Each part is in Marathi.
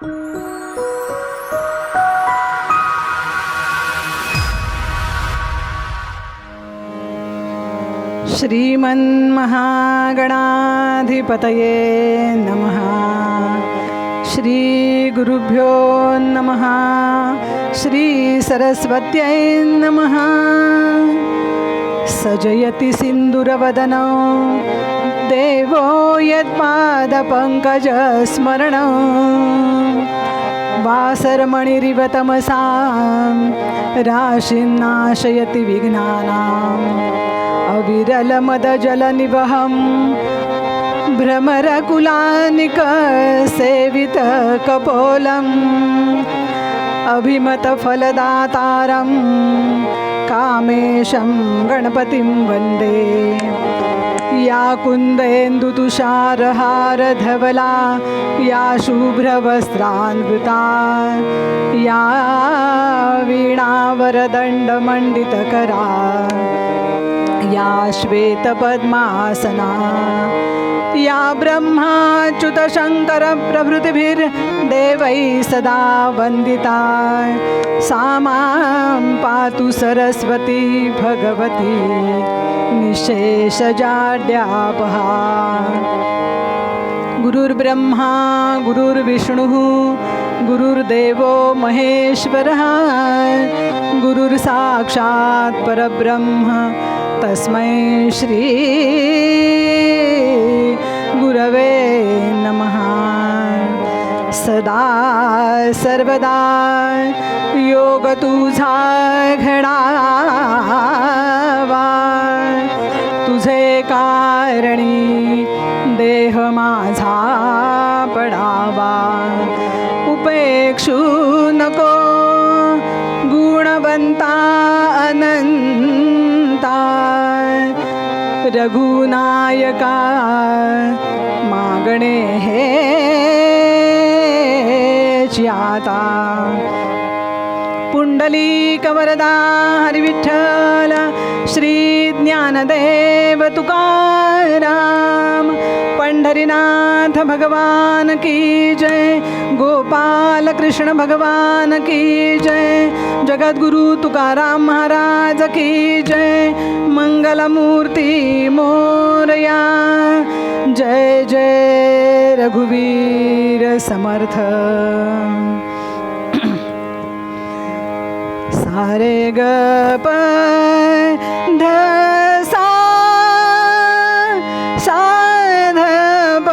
श्रीमन्महागणाधिपतये नमः. श्री गुरुभ्यो नमः. श्री सरस्वत्यै नमः. सजयति सिन्दूरवदनो देवो यत्पादपङ्कजस्मरणं वासरमणिरिव तमसां राशिन्नाशयति विघ्नानाम् अविरलमदजलनिवहं भ्रमरकुलानिकसेवितकपोलम् अभिमतफलदातारं कामेशं गणपतिं वन्दे. या कुन्देन्दुतुषारहारधवला या शुभ्रवस्त्रान्विता या वीणावरदण्डमण्डितकरा या श्वेतपद्मासना या ब्रह्माच्युतशङ्करप्रभृतिभिर्देवैः सदा वन्दिता सा मां पातु सरस्वती भगवती निःशेषजाड्यापहा. गुरुर्ब्रह्मा गुरुर्विष्णुः गुरुर्देवो महेश्वरः गुरुर्साक्षात् परब्रह्म तस्मै श्री गुरवे नमः. सदा सर्वदा योग तुझा घडावा तुझे कारणी देह माझा पडावा. उपेक्षू नको गुणवंता अनंता रघुनायका मागणे हे आता. पुंडलीकवरदा हरिविठ्ठल श्री ज्ञानदेव तुकाराम पंढरीनाथ भगवान की जय. गोपाल कृष्ण भगवान की जय. जगद्गुरु तुकाराम महाराज की जय. मंगलमूर्ती मोरया. जय जय रघुवीर समर्थ. सारे ग प ध सा सा ध प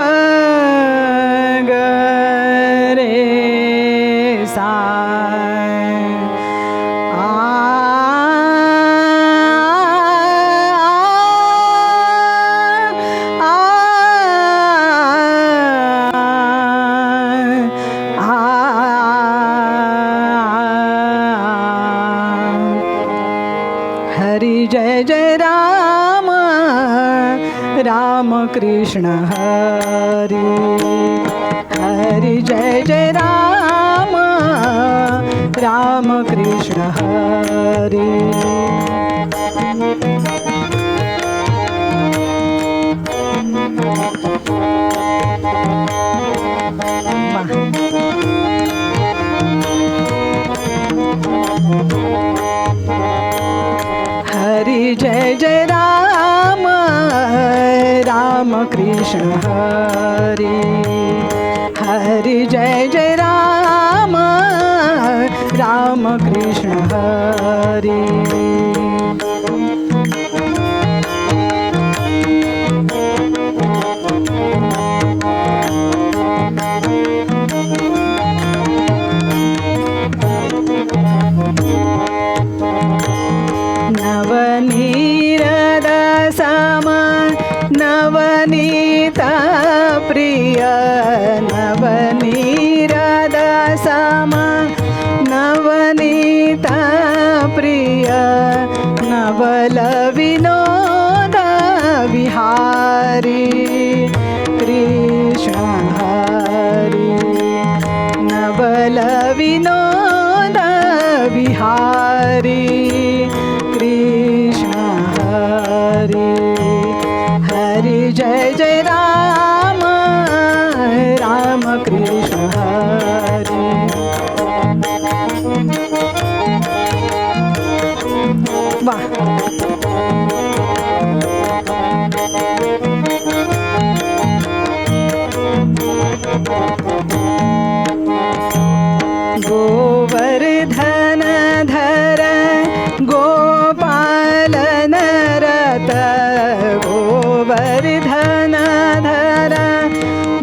ग रे सा. हरि जय जय राम राम कृष्ण हरि. हरि जय जय राम राम कृष्ण हरि. हरि जय जय राम राम कृष्ण हरि. हरि जय जय राम राम कृष्ण हरि. नवनीरदसम नवनीत प्रिय नवनीरदसम नवनीत प्रिय नवल विनोद विहारी कृष्ण हरि. नवल विनोद विहारी कृष्ण हरि. हरि जय जय राम राम कृष्ण हरि. गोवर्धन धर गोपाल नरत गोवर्धन धर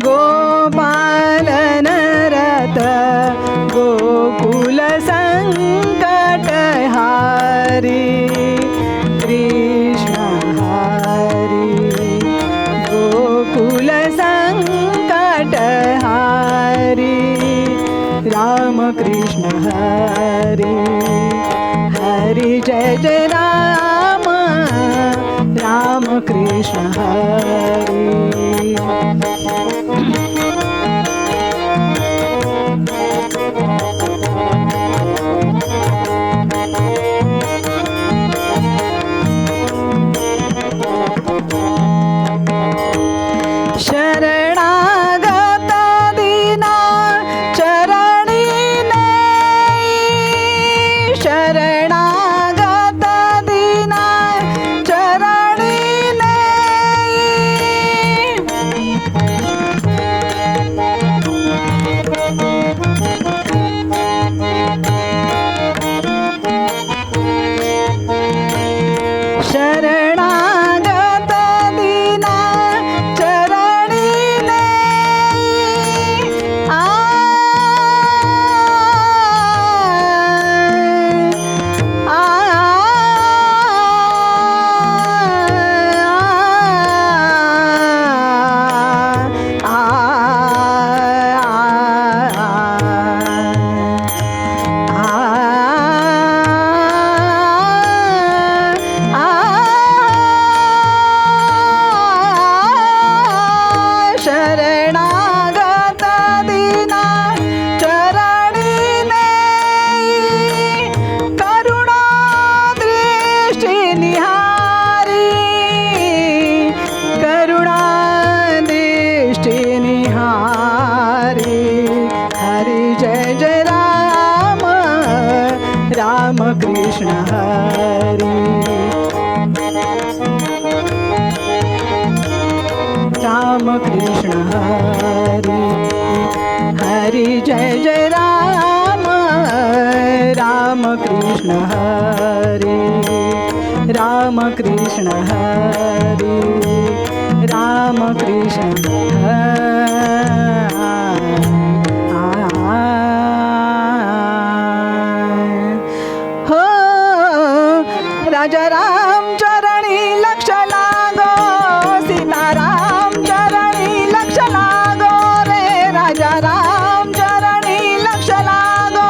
गोपाल नरत गोकुल संकट हारी कृष्ण हरी गोकुल संकट हारी राम कृष्ण हरी हरि जय जय राम राम कृष्ण हरी शरणागत दीना चरणी नेई शरणागत दीना चरणी नेई शरणागत दीना चरणी शरणागत दीना चरणी नेई करुणा दृष्टी निहारी करुणा दृष्टी निहारी हरि जय जय राम राम कृष्ण हरी राम कृष्ण हरी हरि जय जय राम राम कृष्ण हरी राम कृष्ण हरी राम कृष्ण हो राजा राम चरणी लक्ष लागो सीताराम चरणी लक्ष लागो रे राजा राम चरणी लक्ष लागो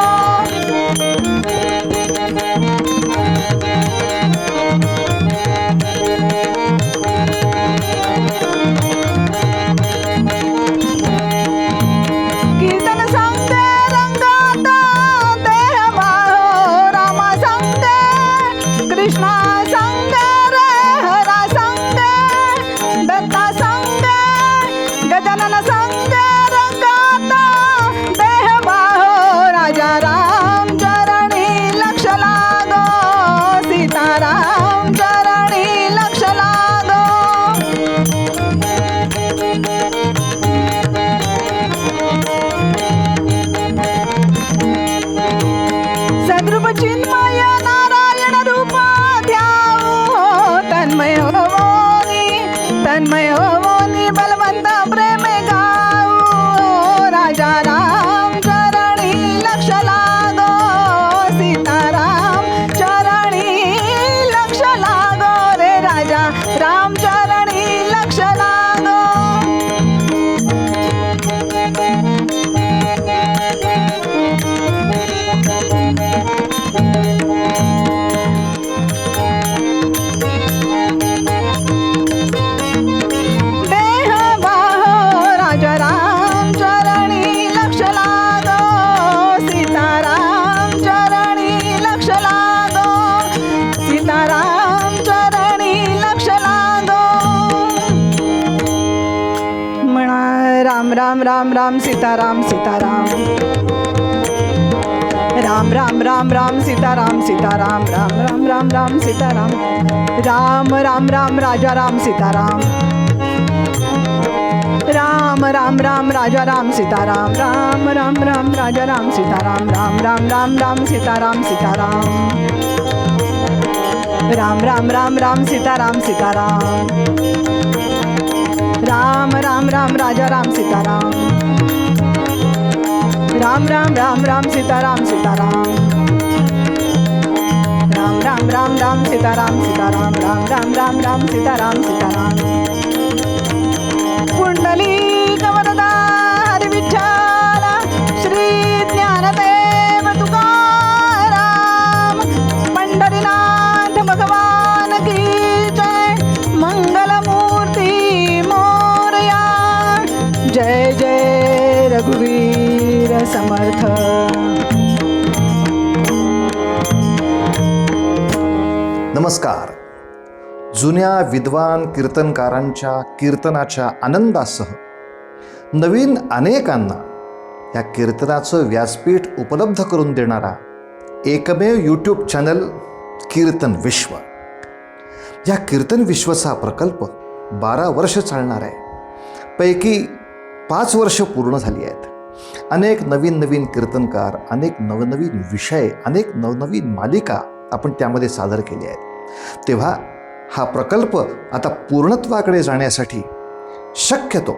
कीर्तन संगे रंगात देह बाळो रामा संगे कृष्णा संगे रे हरा संगे दत्ता संगे गजानन संगे रंगात देह बाळो राजा राम चरणी लक्ष लागो सीताराम चरणी लक्ष लागो सद्रूप चिन्मय नारायण रूप ध्याऊ हो तन्मय होवोनी बलवंत प्रेम गाऊ राजा राम चरणी लक्ष लागो सीताराम चरणी लक्ष लागो रे राजा राम चरणी लक्ष लागो देह बाहो राजा राम चरणी लक्ष लागो सीताराम चरणी लक्ष लागो सीताराम चरणी लक्ष लागो म्हणा राम राम राम राम सीताराम सीताराम राम राम राम राम सीताराम सीताराम राम राम राम राम सीताराम राम राम राम राजा राम सीताराम राम राम राम राजा राम सीताराम राम राम राम राजा राम सीताराम राम राम राम राम सीताराम सीताराम राम राम राम राम सीताराम सीताराम राम राम राम राजा राम सीताराम राम राम राम राम सीताराम सीताराम राम राम राम राम सीताराम सीताराम राम राम राम राम सीताराम सीताराम पुंडलिक वरदा हरी विठ्ठल श्री ज्ञानदेव तुकाराम पंढरीनाथ भगवान की जय मंगलमूर्ती मोरया जय जय रघुवीर समर्थ. नमस्कार. जुन्या विद्वान कीर्तनकारांच्या कीर्तनाच्या आनंदासह नवीन अनेकांना या कीर्तनाचं व्यासपीठ उपलब्ध करून देणारा एकमेव यूट्यूब चॅनल कीर्तन विश्व. या कीर्तन विश्वचा प्रकल्प 12 वर्ष चालणार आहे. पैकी 5 वर्ष पूर्ण झाली आहेत. अनेक नवीन कीर्तनकार, अनेक नवनवीन विषय, अनेक नवनवीन मालिका आपण त्यामध्ये सादर केल्या आहेत. तेव्हा हा प्रकल्प आता पूर्णत्वाकडे जाण्यासाठी शक्यतो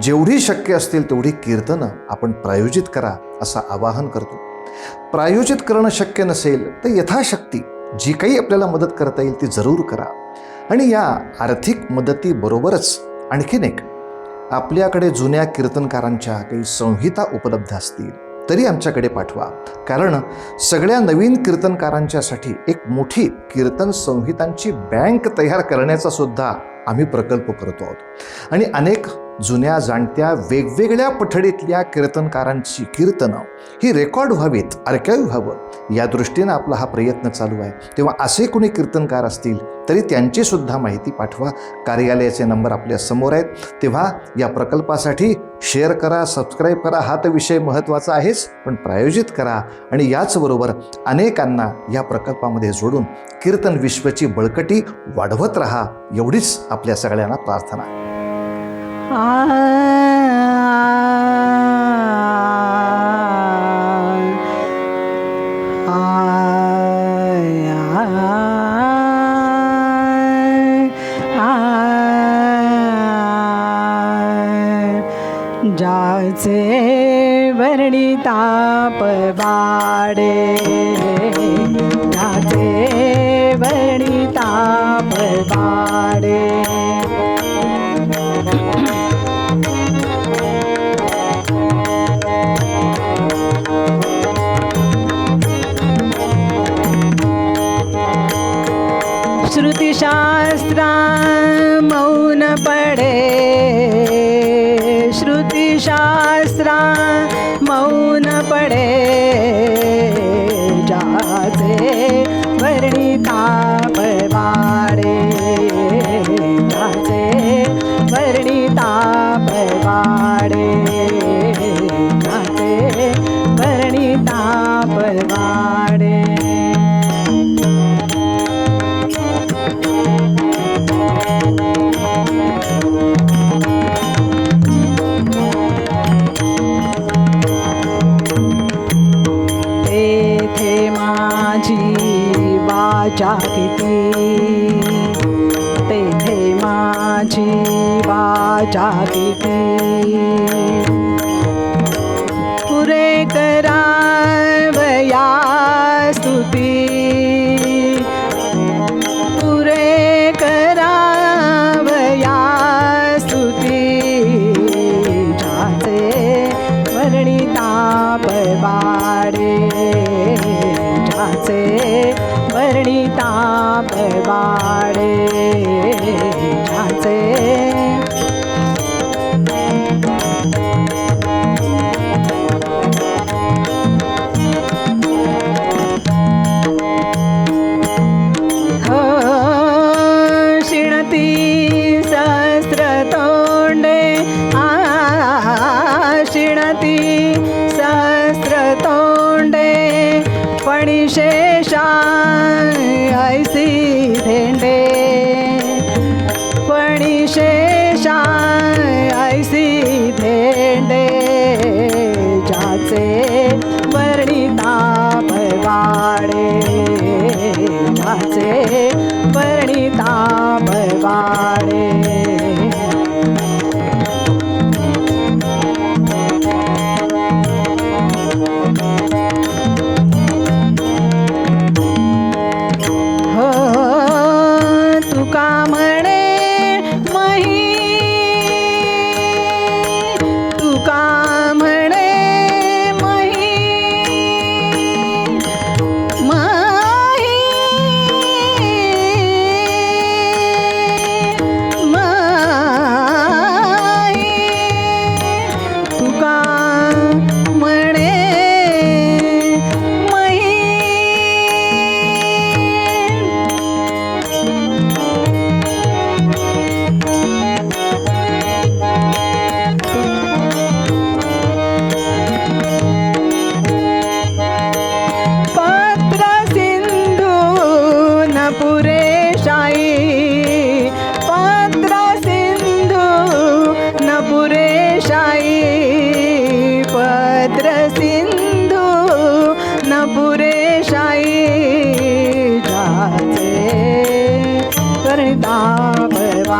जेवढी शक्य असतील तेवढी कीर्तनं आपण प्रायोजित करा असं आवाहन करतो. प्रायोजित करणं शक्य नसेल तर यथाशक्ती जी काही आपल्याला मदत करता येईल ती जरूर करा. आणि या आर्थिक मदतीबरोबरच आणखीन एक, आपल्याकडे जुन्या कीर्तनकारांच्या काही संहिता उपलब्ध असतील तरी आमच्याकडे पाठवा. कारण सगळ्या नवीन कीर्तनकारांच्यासाठी एक मोठी कीर्तन संहितांची बँक तयार करण्याचा सुद्धा आम्ही प्रकल्प करतो आहोत. आणि अनेक जुन्या जाणत्या वेगवेगळ्या पठडीतल्या कीर्तनकारांची कीर्तनं ही रेकॉर्ड व्हावीत, आर्काईव्ह व्हावं या दृष्टीनं आपला हा प्रयत्न चालू आहे. तेव्हा असे कोणी कीर्तनकार असतील तरी त्यांची सुद्धा माहिती पाठवा. कार्यालयाचे नंबर आपल्या समोर आहेत. तेव्हा या प्रकल्पासाठी शेअर करा, सबस्क्राईब करा. हा तर विषय महत्त्वाचा आहेच, पण प्रायोजित करा आणि याचबरोबर अनेकांना या प्रकल्पामध्ये जोडून कीर्तन विश्वची बळकटी वाढवत राहा, एवढीच आपल्या सगळ्यांना प्रार्थना. जाचे वर्णी ताप वाडे, जाचे वर्णी ताप वाडे. श्रुतिशास्त्रा मौन पडे, श्रुतिशास्त्रा मौन पडे. जाचे वर्णी ताप वाडे, जाचे वर्णी ताप वाडे, जाचे वर्णी ताप वाडे. वाचा किती, तेथे माझी वाचा किती. पुरे करावया स्तुती, पुरे करावया स्तुती. जाचे वर्णी ताप वाडे, जाचे वर्णी ताप वाडे, जाचे. हो शिणती सहस्र तोंडे, शिणती सहस्र तोंडे. फणिशेषा ऐसी धेंडे, फणिशेषा ऐसी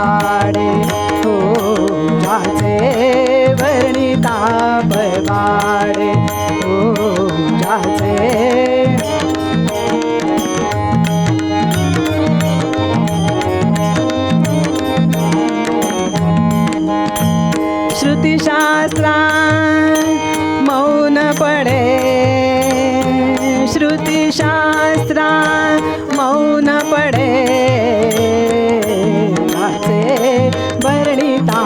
पवाडे हो ज्याचे वर्णिता पवाडे हो ज्याचे श्रुतिशास्त्रा मौन पडे श्रुतिशास्त्रा मौन पडे ज्याचे वर्णिता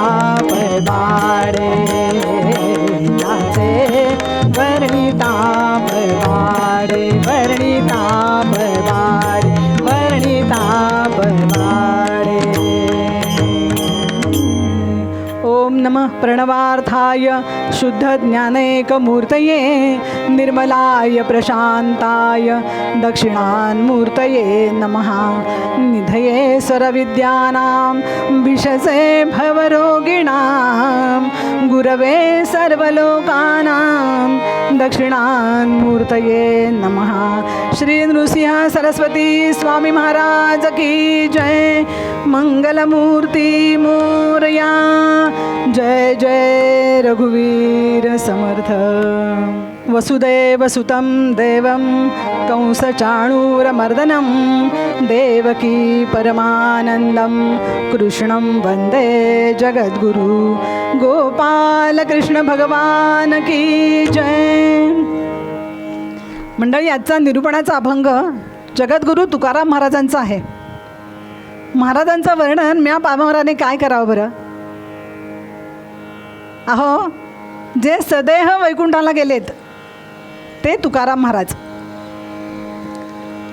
पवाडे ज्याचे वर्णिता पवाडे वर्णिता पवाडे वर्णिता पवाडे. ओम नमः प्रणवार्थाय शुद्ध ज्ञानैकमूर्तये निर्मलाय प्रशांताय दक्षिणान्मूर्तये नमः. निधये सर्वविद्यानां विषसे भवरोगिणां गुरवे सर्वलोकानां दक्षिणान्मूर्तये नमः. श्री नृसिंह सरस्वती स्वामी महाराज की जय. मंगलमूर्ती मोरया. जय जय रघुवीर समर्थ. वसुदेवसुतं देवं कंसचाणूरमर्दनं देवकी परमानन्दं कृष्णं वन्दे जगद्गुरु. गोपालकृष्ण भगवान की जय. मंडळी, आजचा निरूपणाचा अभंग जगद्गुरु तुकाराम महाराजांचा आहे. महाराजांचं वर्णन म्या पामराने काय करावं बरं. अहो, जे सदेह वैकुंठाला गेलेत ते तुकाराम महाराज.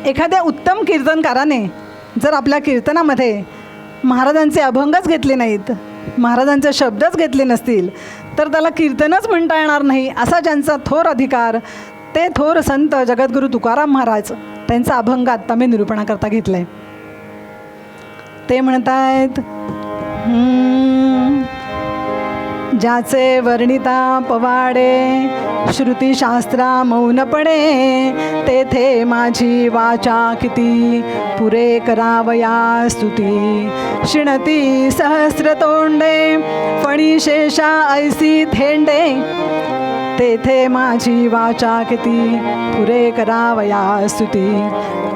एखाद्या उत्तम कीर्तनकाराने जर आपल्या कीर्तनामध्ये महाराजांचे अभंगच घेतले नाहीत, महाराजांचे शब्दच घेतले नसतील, तर त्याला कीर्तनच म्हणता येणार नाही. असा ज्यांचा थोर अधिकार, ते थोर संत जगद्गुरु तुकाराम महाराज, त्यांचा अभंग आत्ता मी निरूपणाकरता घेतला आहे. ते म्हणतायत, ज्याचे वर्णिता पवाडे श्रुतिशास्त्रा मौन पडे तेथे माझी वाचा किती पुरे करावया स्तुती. शिणती सहस्र तोंडे फणी शेषा ऐसी थेंडे तेथे माझी वाचा किती पुरे करावया स्तुती.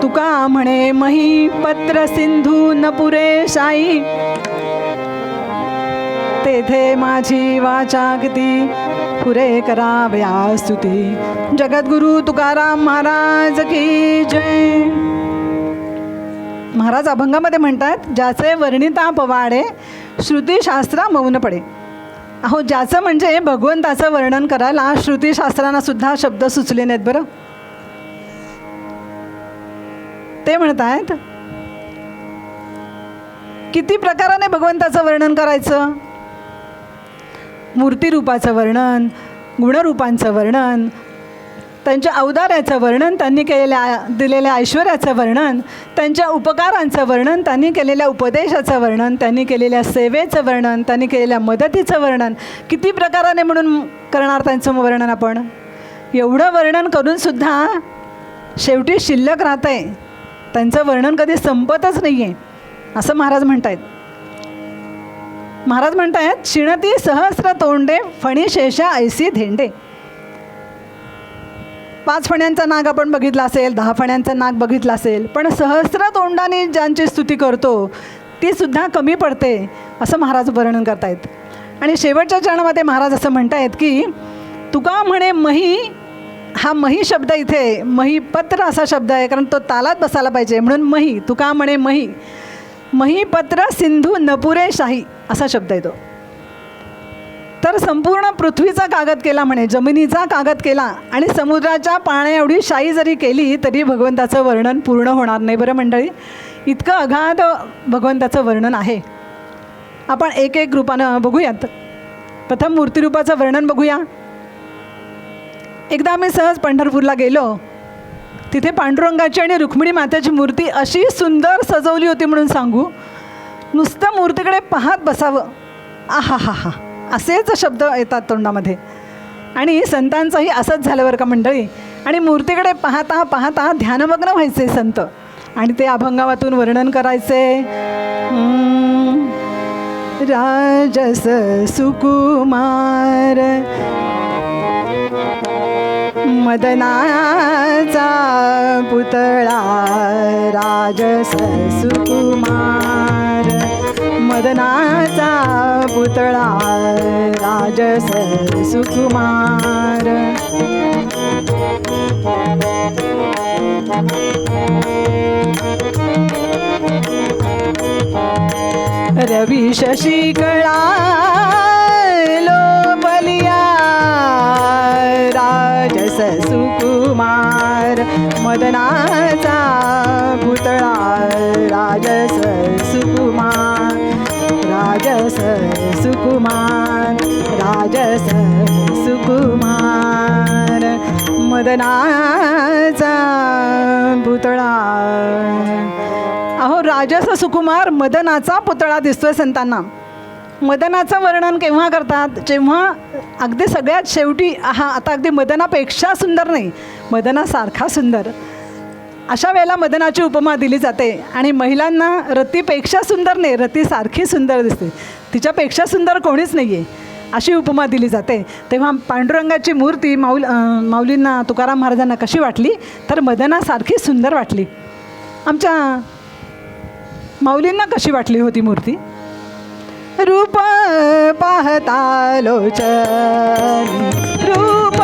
तुका म्हणे मही पत्र सिंधू न पुरे शाई तेथे माझी वाचा किती पुरे करावया स्तुती. जगद्गुरु तुकाराम महाराज की जय. महाराज अभंगामध्ये म्हणतात, ज्याचे वर्णिता पवाडे श्रुतिशास्त्रा मौन पडे. अहो, ज्याचं म्हणजे भगवंताचं वर्णन करायला श्रुतिशास्त्रांना सुद्धा शब्द सुचले नाहीत बरं. ते म्हणतात, किती प्रकाराने भगवंताचं वर्णन करायचं. मूर्तिरूपाचं वर्णन, गुणरूपांचं वर्णन, त्यांच्या औदार्याचं वर्णन, त्यांनी दिलेल्या ऐश्वर्याचं वर्णन, त्यांच्या उपकारांचं वर्णन, त्यांनी केलेल्या उपदेशाचं वर्णन, त्यांनी केलेल्या सेवेचं वर्णन, त्यांनी केलेल्या मदतीचं वर्णन. किती प्रकाराने म्हणून करणार त्यांचं वर्णन आपण. एवढं वर्णन करूनसुद्धा शेवटी शिल्लक राहतं आहे. त्यांचं वर्णन कधी संपतच नाही आहे असं महाराज म्हणत आहेत. महाराज म्हणतायत, शिणती सहस्र तोंडे फणी शेषा ऐसी धेंडे. 5 फण्यांचा नाग आपण बघितला असेल, 10 फण्यांचा नाग बघितला असेल, पण सहस्र तोंडाने ज्यांची स्तुती करतो ती सुद्धा कमी पडते असं महाराज वर्णन करतायत. आणि शेवटच्या चरणामध्ये महाराज असं म्हणतायत की तुका म्हणे मही. हा मही शब्द इथे महीपत्र असा शब्द आहे, कारण तो तालात बसायला पाहिजे म्हणून मही. तुका म्हणे मही. महीपत्र सिंधू नपुरे शाही असा शब्द आहे तो. तर संपूर्ण पृथ्वीचा कागद केला म्हणे, जमिनीचा कागद केला आणि समुद्राच्या पाण्या एवढी शाही जरी केली तरी भगवंताचं वर्णन पूर्ण होणार नाही बरं मंडळी. इतकं अगाध भगवंताचं वर्णन आहे. आपण एक एक रूपानं बघूयात. प्रथम मूर्तिरूपाचं वर्णन बघूया. एकदा आम्ही सहज पंढरपूरला गेलो. तिथे पांडुरंगाची आणि रुक्मिणी मातेची मूर्ती अशी सुंदर सजवली होती म्हणून सांगू, नुसतं मूर्तीकडे पाहत बसावं. आहा हा हा असेच शब्द येतात तोंडामध्ये. आणि संतांचंही असंच झालं बरं का मंडळी. आणि मूर्तीकडे पाहता पाहता ध्यानमग्न व्हायचे संत आणि ते अभंगावातून वर्णन करायचे. राजस सुकुमार मदनाचा पुतळा राजस सुकुमार मदनाचा पुतळा राजस सुकुमार रवी शशिकळा लोपलिया राजस सुकुमार मदनाचा पुतळा राजस सुकुमार राजस सुकुमार राजस सुकुमार मदनाचा पुतळा. अहो राजस सुकुमार मदनाचा पुतळा दिसतोय संतांना. मदनाचं वर्णन केव्हा करतात? जेव्हा अगदी सगळ्यात शेवटी आता अगदी मदनापेक्षा सुंदर नाही, मदनासारखा सुंदर, अशा वेळेला मदनाची उपमा दिली जाते. आणि महिलांना रतीपेक्षा सुंदर नाही, रतीसारखी सुंदर दिसते, तिच्यापेक्षा सुंदर कोणीच नाही आहे, अशी उपमा दिली जाते. तेव्हा पांडुरंगाची मूर्ती माऊलींना तुकाराम महाराजांना कशी वाटली? तर मदनासारखी सुंदर वाटली. आमच्या माऊलींना कशी वाटली होती मूर्ती? रूप पाहता लोचनी रूप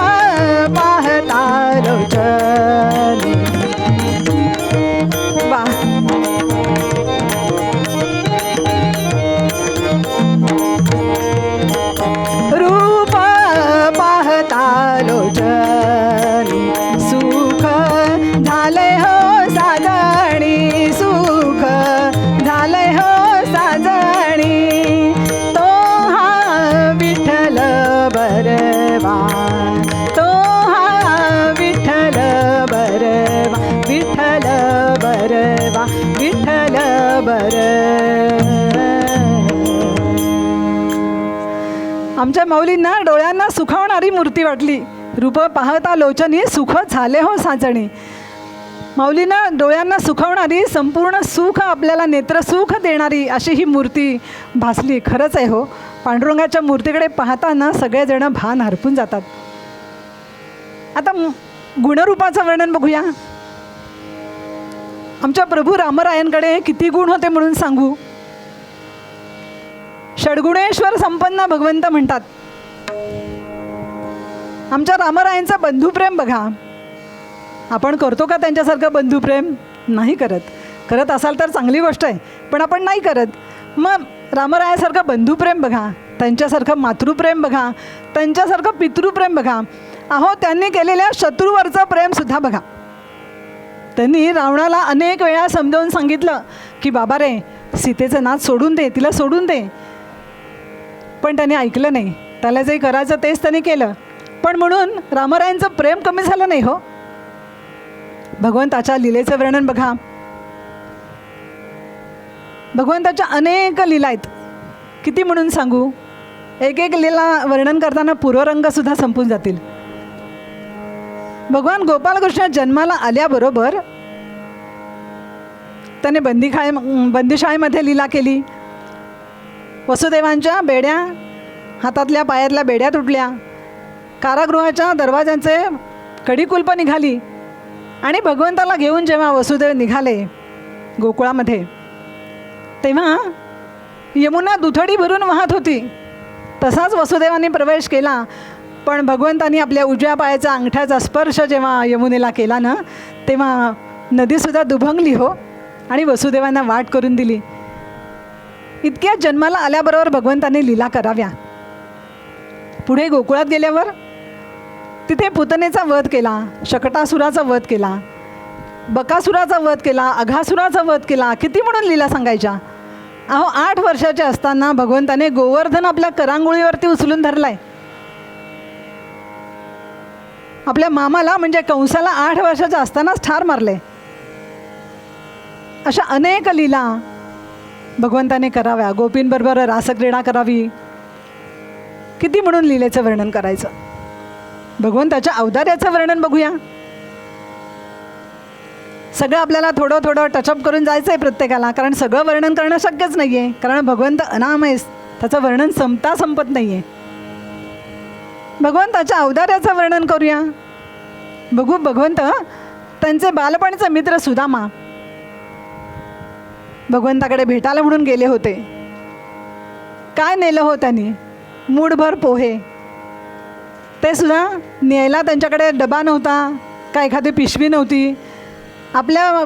पाहता लोचनी वा रूप पाहता लोचनी सुख झाले हो साजणी सुख झाले हो साजणी तो हा विठ्ठल बरवा तो हा विठ्ठल बरवा विठ्ठल बरवा विठ्ठल आमच्या माऊलींना डोळ्यांना सुखावणारी मूर्ती वाटली. रूप पाहता लोचनी सुख झाले हो साजणी. माऊलींना डोळ्यांना सुखावणारी, संपूर्ण सुख आपल्याला नेत्रसुख देणारी अशी ही मूर्ती भासली. खरंच आहे हो, पांडुरंगाच्या मूर्तीकडे पाहताना सगळेजण भान हरपून जातात. आता गुणरूपाचं वर्णन बघूया. आमच्या प्रभू रामरायांकडे किती गुण होते म्हणून सांगू. षड्गुणेश्वर संपन्न भगवंत म्हणतात. आमच्या रामरायांचं बंधुप्रेम बघा. आपण करतो का त्यांच्यासारखं बंधुप्रेम? नाही करत. करत असाल तर चांगली गोष्ट आहे, पण आपण नाही करत. मग रामरायासारखं बंधुप्रेम बघा, त्यांच्यासारखं मातृप्रेम बघा, त्यांच्यासारखं पितृप्रेम बघा. अहो त्यांनी केलेल्या शत्रूवरचं प्रेमसुद्धा बघा. त्यांनी रावणाला अनेक वेळा समजावून सांगितलं की बाबा रे, सीतेचं नाच सोडून दे, तिला सोडून दे. पण त्याने ऐकलं नाही. त्याला जे करायचं तेच त्याने केलं. पण म्हणून रामरायांचं प्रेम कमी झालं नाही हो. भगवंताच्या लीलेचं वर्णन बघा. भगवंताच्या अनेक लीला आहेत, किती म्हणून सांगू. एक एक लीला वर्णन करताना पूर्वरंगसुद्धा संपून जातील. भगवान गोपालकृष्ण जन्माला आल्याबरोबर त्याने बंदीशाळेमध्ये लीला केली. वसुदेवांच्या बेड्या, हातातल्या पायातल्या बेड्या तुटल्या, कारागृहाच्या दरवाजांचे कडी-कुलप निघाली. आणि भगवंताला घेऊन जेव्हा वसुदेव निघाले गोकुळामध्ये, तेव्हा यमुना दुथडी भरून वाहत होती. तसाच वसुदेवांनी प्रवेश केला. पण भगवंतांनी आपल्या उजव्या पायाचा अंगठ्याचा स्पर्श जेव्हा यमुनेला केला ना, तेव्हा नदीसुद्धा दुभंगली हो, आणि वसुदेवांना वाट करून दिली. इतक्या जन्माला आल्याबरोबर भगवंतांनी लीला कराव्या. पुढे गोकुळात गेल्यावर तिथे पुतनेचा वध केला, शकटासुराचा वध केला, बकासुराचा वध केला, अघासुराचा वध केला. किती म्हणून लीला सांगायच्या. अहो 8 वर्षाचे असताना भगवंताने गोवर्धन आपल्या करांगोळीवरती उचलून धरलाय. आपल्या मामाला म्हणजे कंसाला 8 वर्षाचा असतानाच ठार मारले. अशा अनेक लीला भगवंताने कराव्या. गोपींबरोबर रासक्रीडा करावी. किती म्हणून लीलेचं वर्णन करायचं. भगवंताच्या अवतार्याचं वर्णन बघूया. सगळं आपल्याला थोडं थोडं टचअप करून जायचं आहे प्रत्येकाला, कारण सगळं वर्णन करणं शक्यच नाही आहे. कारण भगवंत अनाम आहे, त्याचं वर्णन संपत नाही आहे. भगवंताच्या औदार्याचं वर्णन करूया. बघू भगवंत त्यांचे बालपणीचे मित्र सुदामा भगवंताकडे भेटायला म्हणून गेले होते. काय नेलं हो त्यांनी? मूठभर पोहे. ते सुद्धा न्यायला त्यांच्याकडे डबा नव्हता का एखादी पिशवी नव्हती. आपल्या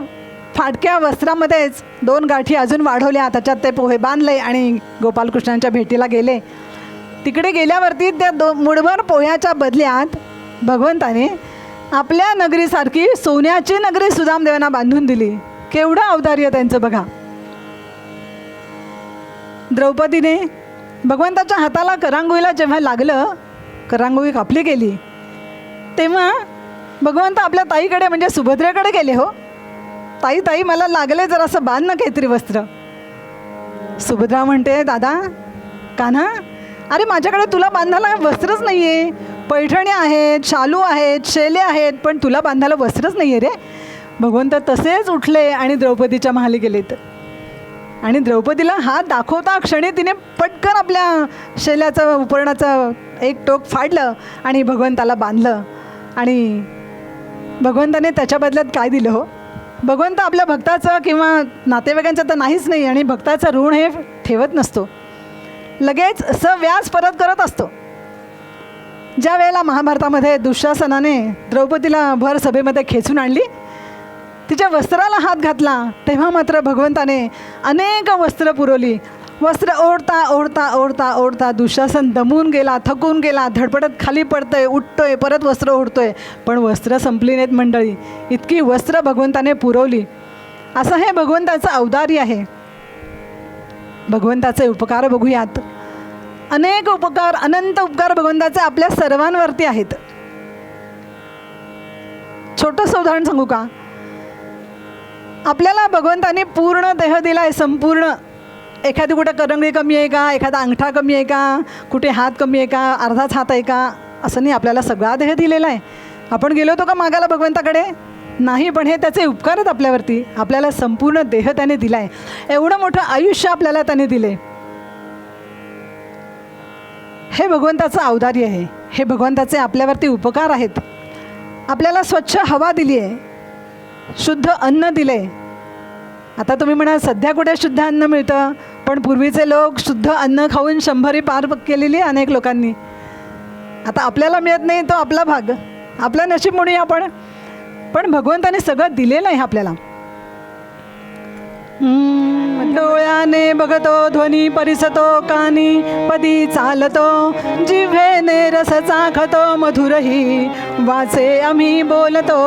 फाटक्या वस्त्रामध्येच 2 गाठी अजून वाढवल्या, त्याच्यात ते पोहे बांधले आणि गोपालकृष्णांच्या भेटीला गेले. तिकडे गेल्यावरती त्या मूठभर पोह्याच्या बदल्यात भगवंताने आपल्या नगरीसारखी सोन्याची नगरी सुदामदेवांना बांधून दिली. केवढं औदार्य त्यांचं बघा. द्रौपदीने भगवंताच्या हाताला करांगोळीला जेव्हा लागलं, करांगोळी कापली गेली, तेव्हा भगवंत आपल्या ताईकडे म्हणजे सुभद्रेकडे गेले. हो ताई ताई मला लागले जरासं बांध ना काहीतरी वस्त्र. सुभद्रा म्हणते, दादा कान्हा, अरे माझ्याकडे तुला बांधायला वस्त्रच नाही आहे. पैठणी आहेत, शालू आहेत, शेले आहेत, पण तुला बांधायला वस्त्रच नाही आहे रे. भगवंत तसेच उठले आणि द्रौपदीच्या महाली गेलेत. आणि द्रौपदीला हात दाखवता क्षणी तिने पटकन आपल्या शेल्याचं उपरणाचं एक टोक फाडलं आणि भगवंताला बांधलं. आणि भगवंताने त्याच्या बदल्यात काय दिलं हो? भगवंत आपल्या भक्ताचं किंवा नातेवाईकांचं तर नाहीच नाही, आणि भक्ताचं ऋण हे ठेवत नसतो, लगेच व्याज परत करत असतो. ज्या वेळेला महाभारतामध्ये दुःशासनाने द्रौपदीला भर सभेमध्ये खेचून आणली, तिच्या वस्त्राला हात घातला, तेव्हा मात्र भगवंताने अनेक वस्त्र पुरवली. वस्त्र ओढता ओढता ओढता ओढता दुःशासन दमून गेला, थकून गेला, धडपडत खाली पडतोय, उठतोय, परत वस्त्र ओढतोय, पण वस्त्र संपली नाहीत मंडळी. इतकी वस्त्र भगवंताने पुरवली. असं हे भगवंताचं औदार्य आहे. भगवंताचे उपकार बघूयात. अनेक उपकार, अनंत उपकार भगवंताचे आपल्या सर्वांवरती आहेत. छोटंसं उदाहरण सांगू का? आपल्याला भगवंताने पूर्ण देह दिला आहे, संपूर्ण. एखादी कुठे करंगळी कमी आहे का, एखादा अंगठा कमी आहे का, कुठे हात कमी आहे का, अर्धाच हात आहे का, असं नाही. आपल्याला सगळा देह दिलेला आहे. आपण गेलो होतो का मागायला भगवंताकडे? नाही, पण हे त्याचे उपकार आहेत आपल्यावरती. आपल्याला संपूर्ण देह त्याने दिला आहे. एवढं मोठं आयुष्य आपल्याला त्याने दिले. हे भगवंताचं औदार्य आहे. हे भगवंताचे आपल्यावरती उपकार आहेत. आपल्याला स्वच्छ हवा दिली आहे, शुद्ध अन्न दिले. आता तुम्ही म्हणाल सध्या कुठे शुद्ध अन्न मिळतं, पण पूर्वीचे लोक शुद्ध अन्न खाऊन 100 पार केलेली अनेक लोकांनी. आता आपल्याला मिळत नाही, तो आपला भाग, आपला नशीब म्हणूया आपण, पण भगवंताने सगळं दिलेलं आहे आपल्याला. डोळ्याने बघतो ध्वनी परिसतो, कानी पदी चालतो, जिव्हेने रस चाखतो, मधुरही वाचे आम्ही बोलतो,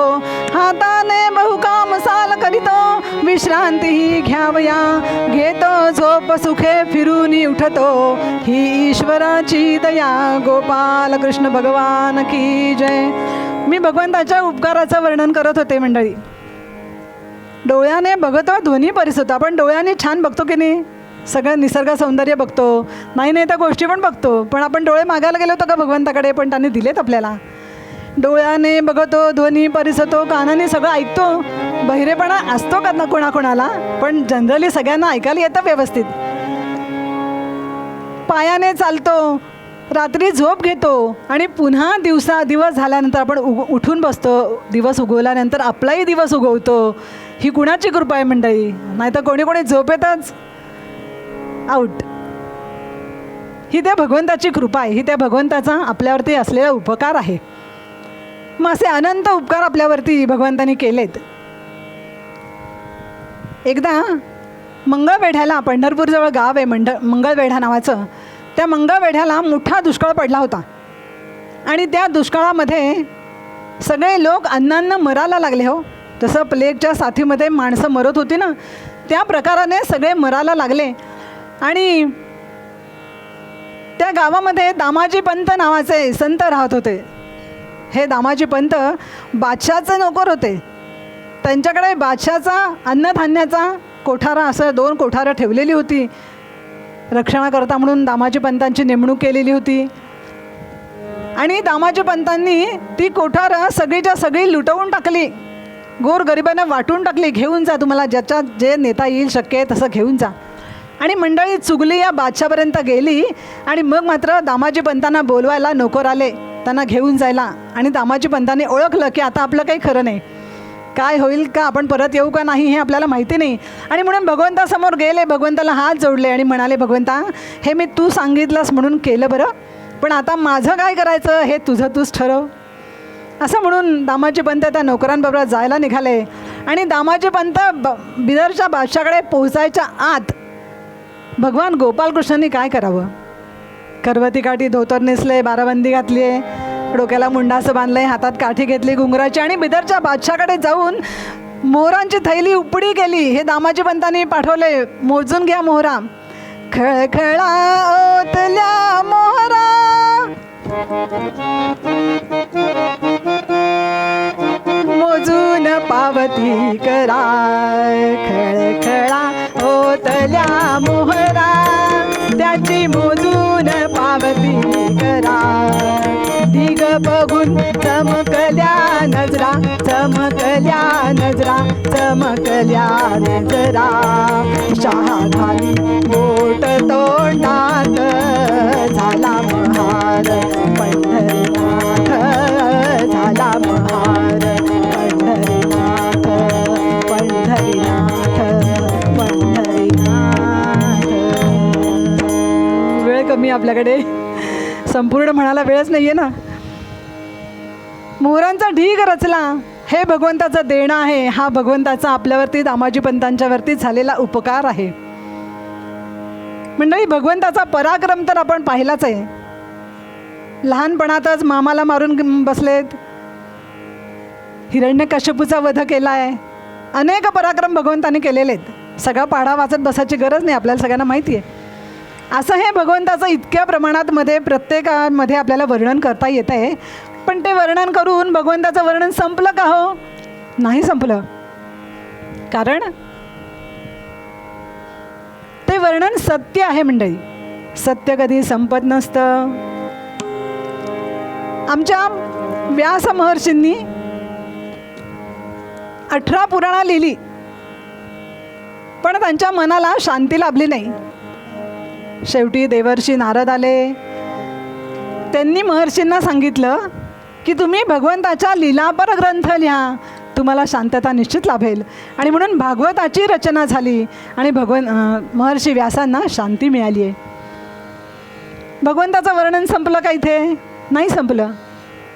हाताने बहुकाम साल करीतो, विश्रांतीही घ्यावया, घेतो झोप सुखे फिरून उठतो, ही ईश्वराची दया. गोपाल कृष्ण भगवान की जय. मी भगवंताच्या उपकाराचं वर्णन करत होते मंडळी. डोळ्याने बघतो ध्वनी परिसतो. आपण डोळ्याने छान बघतो की नाही? सगळं निसर्ग सौंदर्य बघतो, नाही त्या गोष्टी पण बघतो, पण आपण डोळे मागायला गेलो होतो का भगवंताकडे? पण त्यांनी दिलेत आपल्याला. डोळ्याने बघतो ध्वनी परिसतो, कानाने सगळं ऐकतो. बहिरेपणा असतो का ना कोणाकोणाला, पण जनरली सगळ्यांना ऐकायला येतं व्यवस्थित. पायाने चालतो, रात्री झोप घेतो, आणि पुन्हा दिवस झाल्यानंतर आपण उठून बसतो. दिवस उगवल्यानंतर आपलाही दिवस उगवतो. ही कुणाची कृपा आहे मंडळी? नाही तर कोणी कोणी झोपेतच आउट. ही त्या भगवंताची कृपा आहे. ही त्या भगवंताचा आपल्यावरती असलेला उपकार आहे. मग असे अनंत उपकार आपल्यावरती भगवंतानी केलेत. एकदा मंगळवेढ्याला, पंढरपूरजवळ गाव आहे मंगळवेढा नावाचं, त्या मंगळवेढ्याला मोठा दुष्काळ पडला होता. आणि त्या दुष्काळामध्ये सगळे लोक अन्नान्न मरायला लागले. हो, जसं प्लेगच्या साथीमध्ये माणसं मरत होती ना, त्या प्रकाराने सगळे मरायला लागले. आणि त्या गावामध्ये दामाजी पंत नावाचे संत राहत होते. हे दामाजी पंत बादशाहचे नोकर होते. त्यांच्याकडे बादशाहचा अन्नधान्याचा कोठारा, असं 2 कोठारं ठेवलेली होती. रक्षणाकरता म्हणून दामाजी पंतांची नेमणूक केलेली होती. आणि दामाजी पंतांनी ती कोठारं सगळीच्या सगळी लुटवून टाकली, गोरगरिबांना वाटून टाकली. घेऊन जा, तुम्हाला ज्याच्यात जे नेता येईल शक्य आहे तसं घेऊन जा. आणि मंडळी चुगली या बादशापर्यंत गेली आणि मग मात्र दामाजी पंतांना बोलवायला नोकर आले त्यांना घेऊन जायला. आणि दामाजी पंतांनी ओळखलं की आता आपलं काही खरं नाही, काय होईल का, आपण परत येऊ का नाही हे आपल्याला माहिती नाही. आणि म्हणून भगवंतासमोर गेले, भगवंताला हात जोडले आणि म्हणाले, भगवंता हे मी तू सांगितलंस म्हणून केलं बरं, पण आता माझं काय करायचं हे तुझं तूच ठरव. असं म्हणून दामाजी पंत त्या नोकरांबरोबर जायला निघाले. आणि दामाजी पंत बिदरच्या बादशाकडे पोहोचायच्या आत भगवान गोपालकृष्णांनी काय करावं, करवती काठी धोतर नेसले, बाराबंदी घातली आहे, डोक्याला मुंडासं बांधलंय, हातात काठी घेतली घुंगराची आणि बिदरच्या बादशाकडे जाऊन मोहरांची थैली उपडी केली. हे दामाजी पंतांनी पाठवले, मोजून घ्या मोहरा. खळखळा ओतल्या मोहरा, मोजून पावती करा. खळखळा ओतल्या मोहरा, त्याची मोजून पावती करा. ढिग बघून चमकल्या नजरा, चमकल्या नजरा, चमकल्या नजरा. शहा घाली बोट तोंडात, झाला महार पंढरीनाथ, झाला महार पंढरीनाथ, पंढरीनाथ, पंढरीनाथ. वेळ कमी आपल्याकडे, संपूर्ण म्हणायला वेळच नाही आहे ना. मोहरांचा ढीग रचला, हे भगवंताचं देणं आहे. हा भगवंताचा आपल्यावरती दामाजी पंतांच्यावरती झालेला उपकार आहे. मंडळी, भगवंताचा पराक्रम तर आपण पाहिलाच आहे. लहानपणातच मामाला मारून बसलेत, हिरण्यकश्यपूचा वध केला आहे, अनेक पराक्रम भगवंताने केलेले आहेत. सगळा पाढा वाचत बसायची गरज नाही, आपल्याला सगळ्यांना माहिती आहे. असं हे भगवंताचं इतक्या प्रमाणात प्रत्येकामध्ये आपल्याला वर्णन करता येत आहे. पण ते वर्णन करून भगवंताचं वर्णन संपलं का हो? नाही संपलं. कारण ते वर्णन सत्य आहे मंडळी, सत्य कधी संपत नसतं. आमच्या व्यास महर्षींनी 18 पुराणं लिहिली, पण त्यांच्या मनाला शांती लाभली नाही. शेवटी देवर्षी नारद आले, त्यांनी महर्षींना सांगितलं की तुम्ही भगवंताच्या लीलापर ग्रंथ लिहा, तुम्हाला शांतता निश्चित लाभेल. आणि म्हणून भागवताची रचना झाली आणि महर्षी व्यासांना शांती मिळाली आहे. भगवंताचं वर्णन संपलं का इथे? नाही संपलं.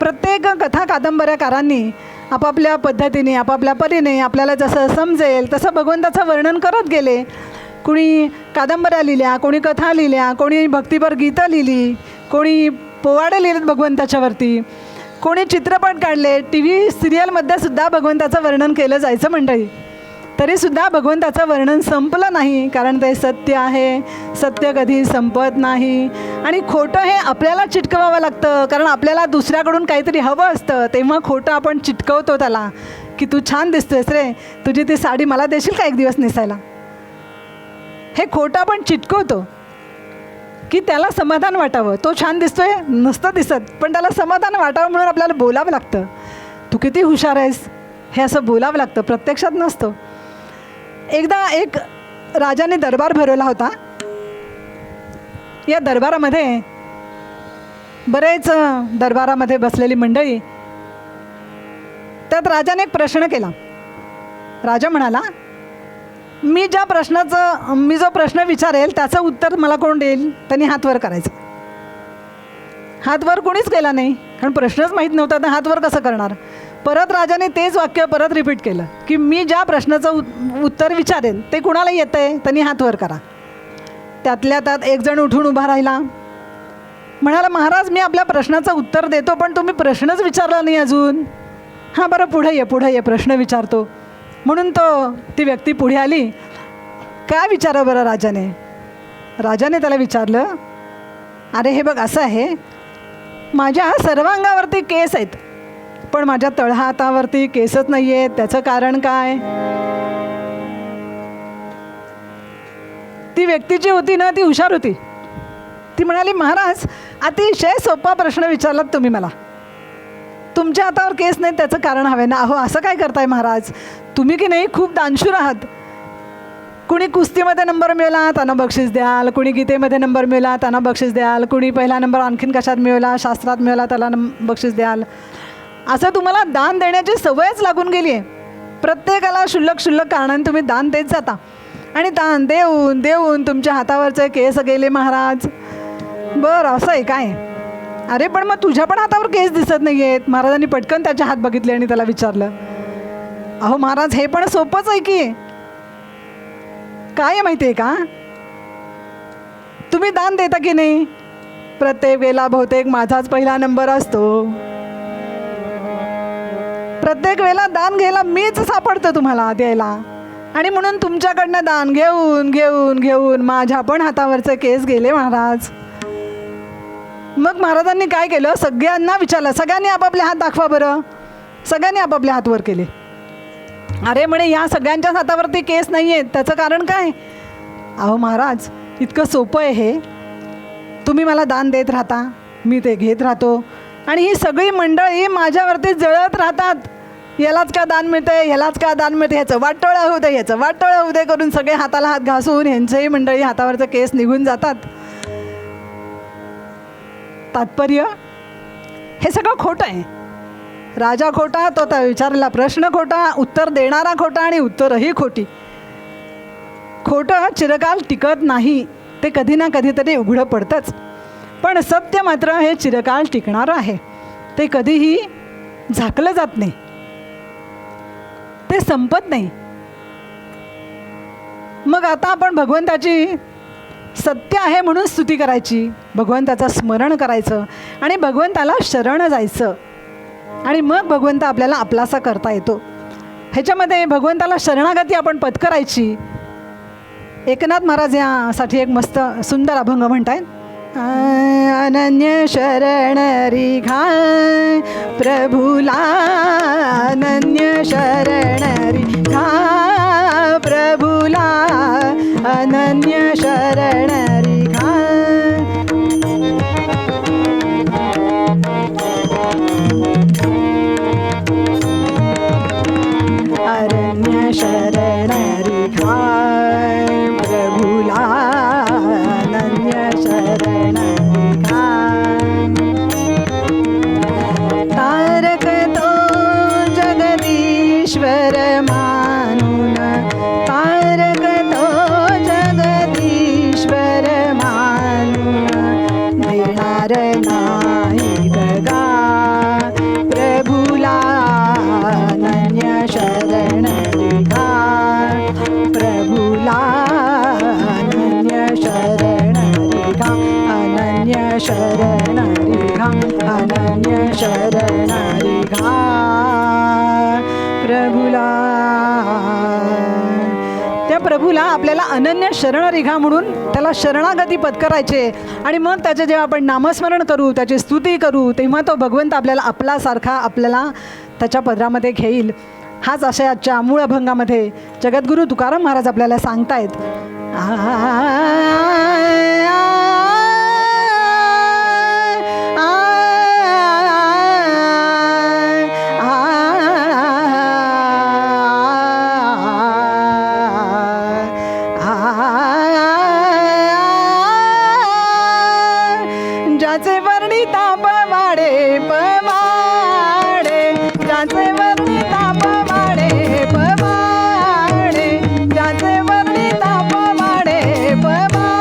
प्रत्येक कथा कादंबऱ्याकारांनी आपापल्या पद्धतीने, आपापल्या परीने आपल्याला जसं समजेल तसं भगवंताचं वर्णन करत गेले. कोणी कादंबऱ्या लिहिल्या, कोणी कथा लिहिल्या, कोणी भक्तिपर गीतं लिहिली, कोणी पोवाडे लिहिलेत भगवंताच्यावरती, कोणी चित्रपट काढले, टी व्ही सिरियलमध्ये सुद्धा भगवंताचं वर्णन केलं जायचं मंडळी. तरीसुद्धा भगवंताचं वर्णन संपलं नाही, कारण ते सत्य आहे. सत्य कधी संपत नाही. आणि खोटं हे आपल्याला चिटकवावं लागतं, कारण आपल्याला दुसऱ्याकडून काहीतरी हवं असतं, तेव्हा खोटं आपण चिटकवतो त्याला, की तू छान दिसतोयस रे, तुझी ती साडी मला देशील का एक दिवस नेसायला. हे खोटं आपण चिटकवतो की त्याला समाधान वाटावं. तो छान दिसतोय नसतं दिसत, पण त्याला समाधान वाटावं म्हणून आपल्याला बोलावं लागतं. तू किती हुशार आहेस हे असं बोलावं लागतं, प्रत्यक्षात नसतं. एकदा एक राजाने दरबार भरवला होता. या दरबारामध्ये बरेच दरबारामध्ये बसलेली मंडळी. त्यात राजाने एक प्रश्न केला. राजा म्हणाला, मी जो प्रश्न विचारेल त्याचं उत्तर मला कोण देईल? त्यांनी हात वर करायचं. हात वर कोणीच केला नाही, कारण प्रश्नच माहीत नव्हता, तर हात वर कसं करणार. परत राजाने तेच वाक्य परत रिपीट केलं की मी ज्या प्रश्नाचं उत्तर विचारेल ते कुणाला येतं आहे, त्यांनी हात वर करा. त्यातल्या त्यात एक जण उठून उभा राहिला, म्हणाला, महाराज मी आपल्या प्रश्नाचं उत्तर देतो, पण तुम्ही प्रश्नच विचारला नाही अजून. हां बरं, पुढे ये प्रश्न विचारतो. म्हणून ती व्यक्ती पुढे आली. काय विचारं बरं राजाने? राजाने त्याला विचारलं, अरे हे बघ असं आहे, माझ्या सर्वांगावरती केस आहेत, पण माझ्या तळहातावरती केसच नाही आहेत, त्याचं कारण काय? ती व्यक्ती जी होती ना ती हुशार होती. ती म्हणाली, महाराज अतिशय सोपा प्रश्न विचारलात तुम्ही मला. तुमच्या हातावर केस नाही त्याचं कारण हवे ना. अहो असं काय करताय महाराज, तुम्ही की नाही खूप दानशूर आहात. कुणी कुस्तीमध्ये नंबर मिळवला त्यांना बक्षीस द्याल, कुणी गीतेमध्ये नंबर मिळवला त्यांना बक्षीस द्याल, कुणी पहिला नंबर आणखीन कशात मिळवला, शास्त्रात मिळवला त्याला बक्षीस द्याल. असं तुम्हाला दान देण्याची सवयच लागून गेली आहे. प्रत्येकाला क्षुल्लक कारणाने तुम्ही दान देत जाता आणि दान देऊन देऊन तुमच्या हातावरचे केस गेले महाराज. बरं असं आहे काय? अरे पण मग तुझ्या पण हातावर केस दिसत नाही आहेत. महाराजांनी पटकन त्याचे हात बघितले आणि त्याला विचारलं, अहो महाराज हे पण सोपंच आहे की. काय आहे माहिती आहे का, तुम्ही दान देता की नाही? प्रत्येक वेळेला बहुतेक माझाच पहिला नंबर असतो. प्रत्येक वेळेला दान घ्यायला मीच सापडतं तुम्हाला द्यायला, आणि म्हणून तुमच्याकडनं दान घेऊन घेऊन घेऊन माझ्या पण हातावरचे केस गेले महाराज. मग महाराजांनी काय केलं, सगळ्यांना विचारलं, सगळ्यांनी आपापले हात दाखवा बरं. सगळ्यांनी आपापले हात वर केले. अरे म्हणे या सगळ्यांच्याच हातावरती केस नाही आहेत, त्याचं कारण काय? अहो महाराज इतकं सोपं आहे हे. तुम्ही मला दान देत राहता, मी ते घेत राहतो, आणि ही सगळी मंडळी माझ्यावरती जळत राहतात. यालाच का दान मिळतंय, ह्यालाच का दान मिळते, ह्याचं वाटोळं होऊ दे, ह्याचं वाटोळं होऊ दे करून सगळे हाताला हात घासून ह्यांचेही मंडळी हातावरचं केस निघून जातात. तात्पर्य हे सगळं खोटं आहे. राजा खोटा, तो त्या विचारलेला प्रश्न खोटा, उत्तर देणारा खोटा आणि उत्तरही खोटी. खोटं चिरकाल टिकत नाही, ते कधी ना कधीतरी उघडं पडतंच. पण सत्य मात्र हे चिरकाल टिकणारं आहे. ते कधीही झाकलं जात नाही, ते संपत नाही. मग आता आपण भगवंताची सत्य आहे म्हणून स्तुती करायची, भगवंताचं स्मरण करायचं आणि भगवंताला शरण जायचं, आणि मग भगवंत आपल्याला आपलासा करता येतो. ह्याच्यामध्ये भगवंताला शरणागती आपण पत्करायची. एकनाथ महाराज यासाठी एक मस्त सुंदर अभंग म्हणतायत. अनन्य शरण रिघा प्रभुला, अनन्य शरण रिघा प्रभुला, अनन्य शरण रिघा. अरण्य शरण रिघा प्रभुला, अनन्य शरण रिघा. तारक तो जगदीश्वर मानून, तारक तो जगदीश्वर मानून, देणार नाही दगा प्रभुला, अनन्य शरण रिघा प्रभुला, अनन्य शरण रिघा, अनन्य शरण रिघा, अनन्य शरण रिघा प्रभुला. त्या प्रभूला आपल्याला अनन्य शरण रिघा म्हणून त्याला शरणागती पत्करायचे, आणि मग त्याचे जेव्हा आपण नामस्मरण करू, त्याची स्तुती करू, तेव्हा तो भगवंत आपल्याला आपलासारखा आपल्याला त्याच्या पदरामध्ये घेईल. हाच आशय आजच्या मूळ अभंगामध्ये जगद्गुरू तुकाराम महाराज आपल्याला सांगतायत. ज्याचे वर्णिता पवाडे पवाडे, ज्याचे वर्णिता पवाडे पवाडे, ज्याचे वर्णिता पवाडे पवाडे.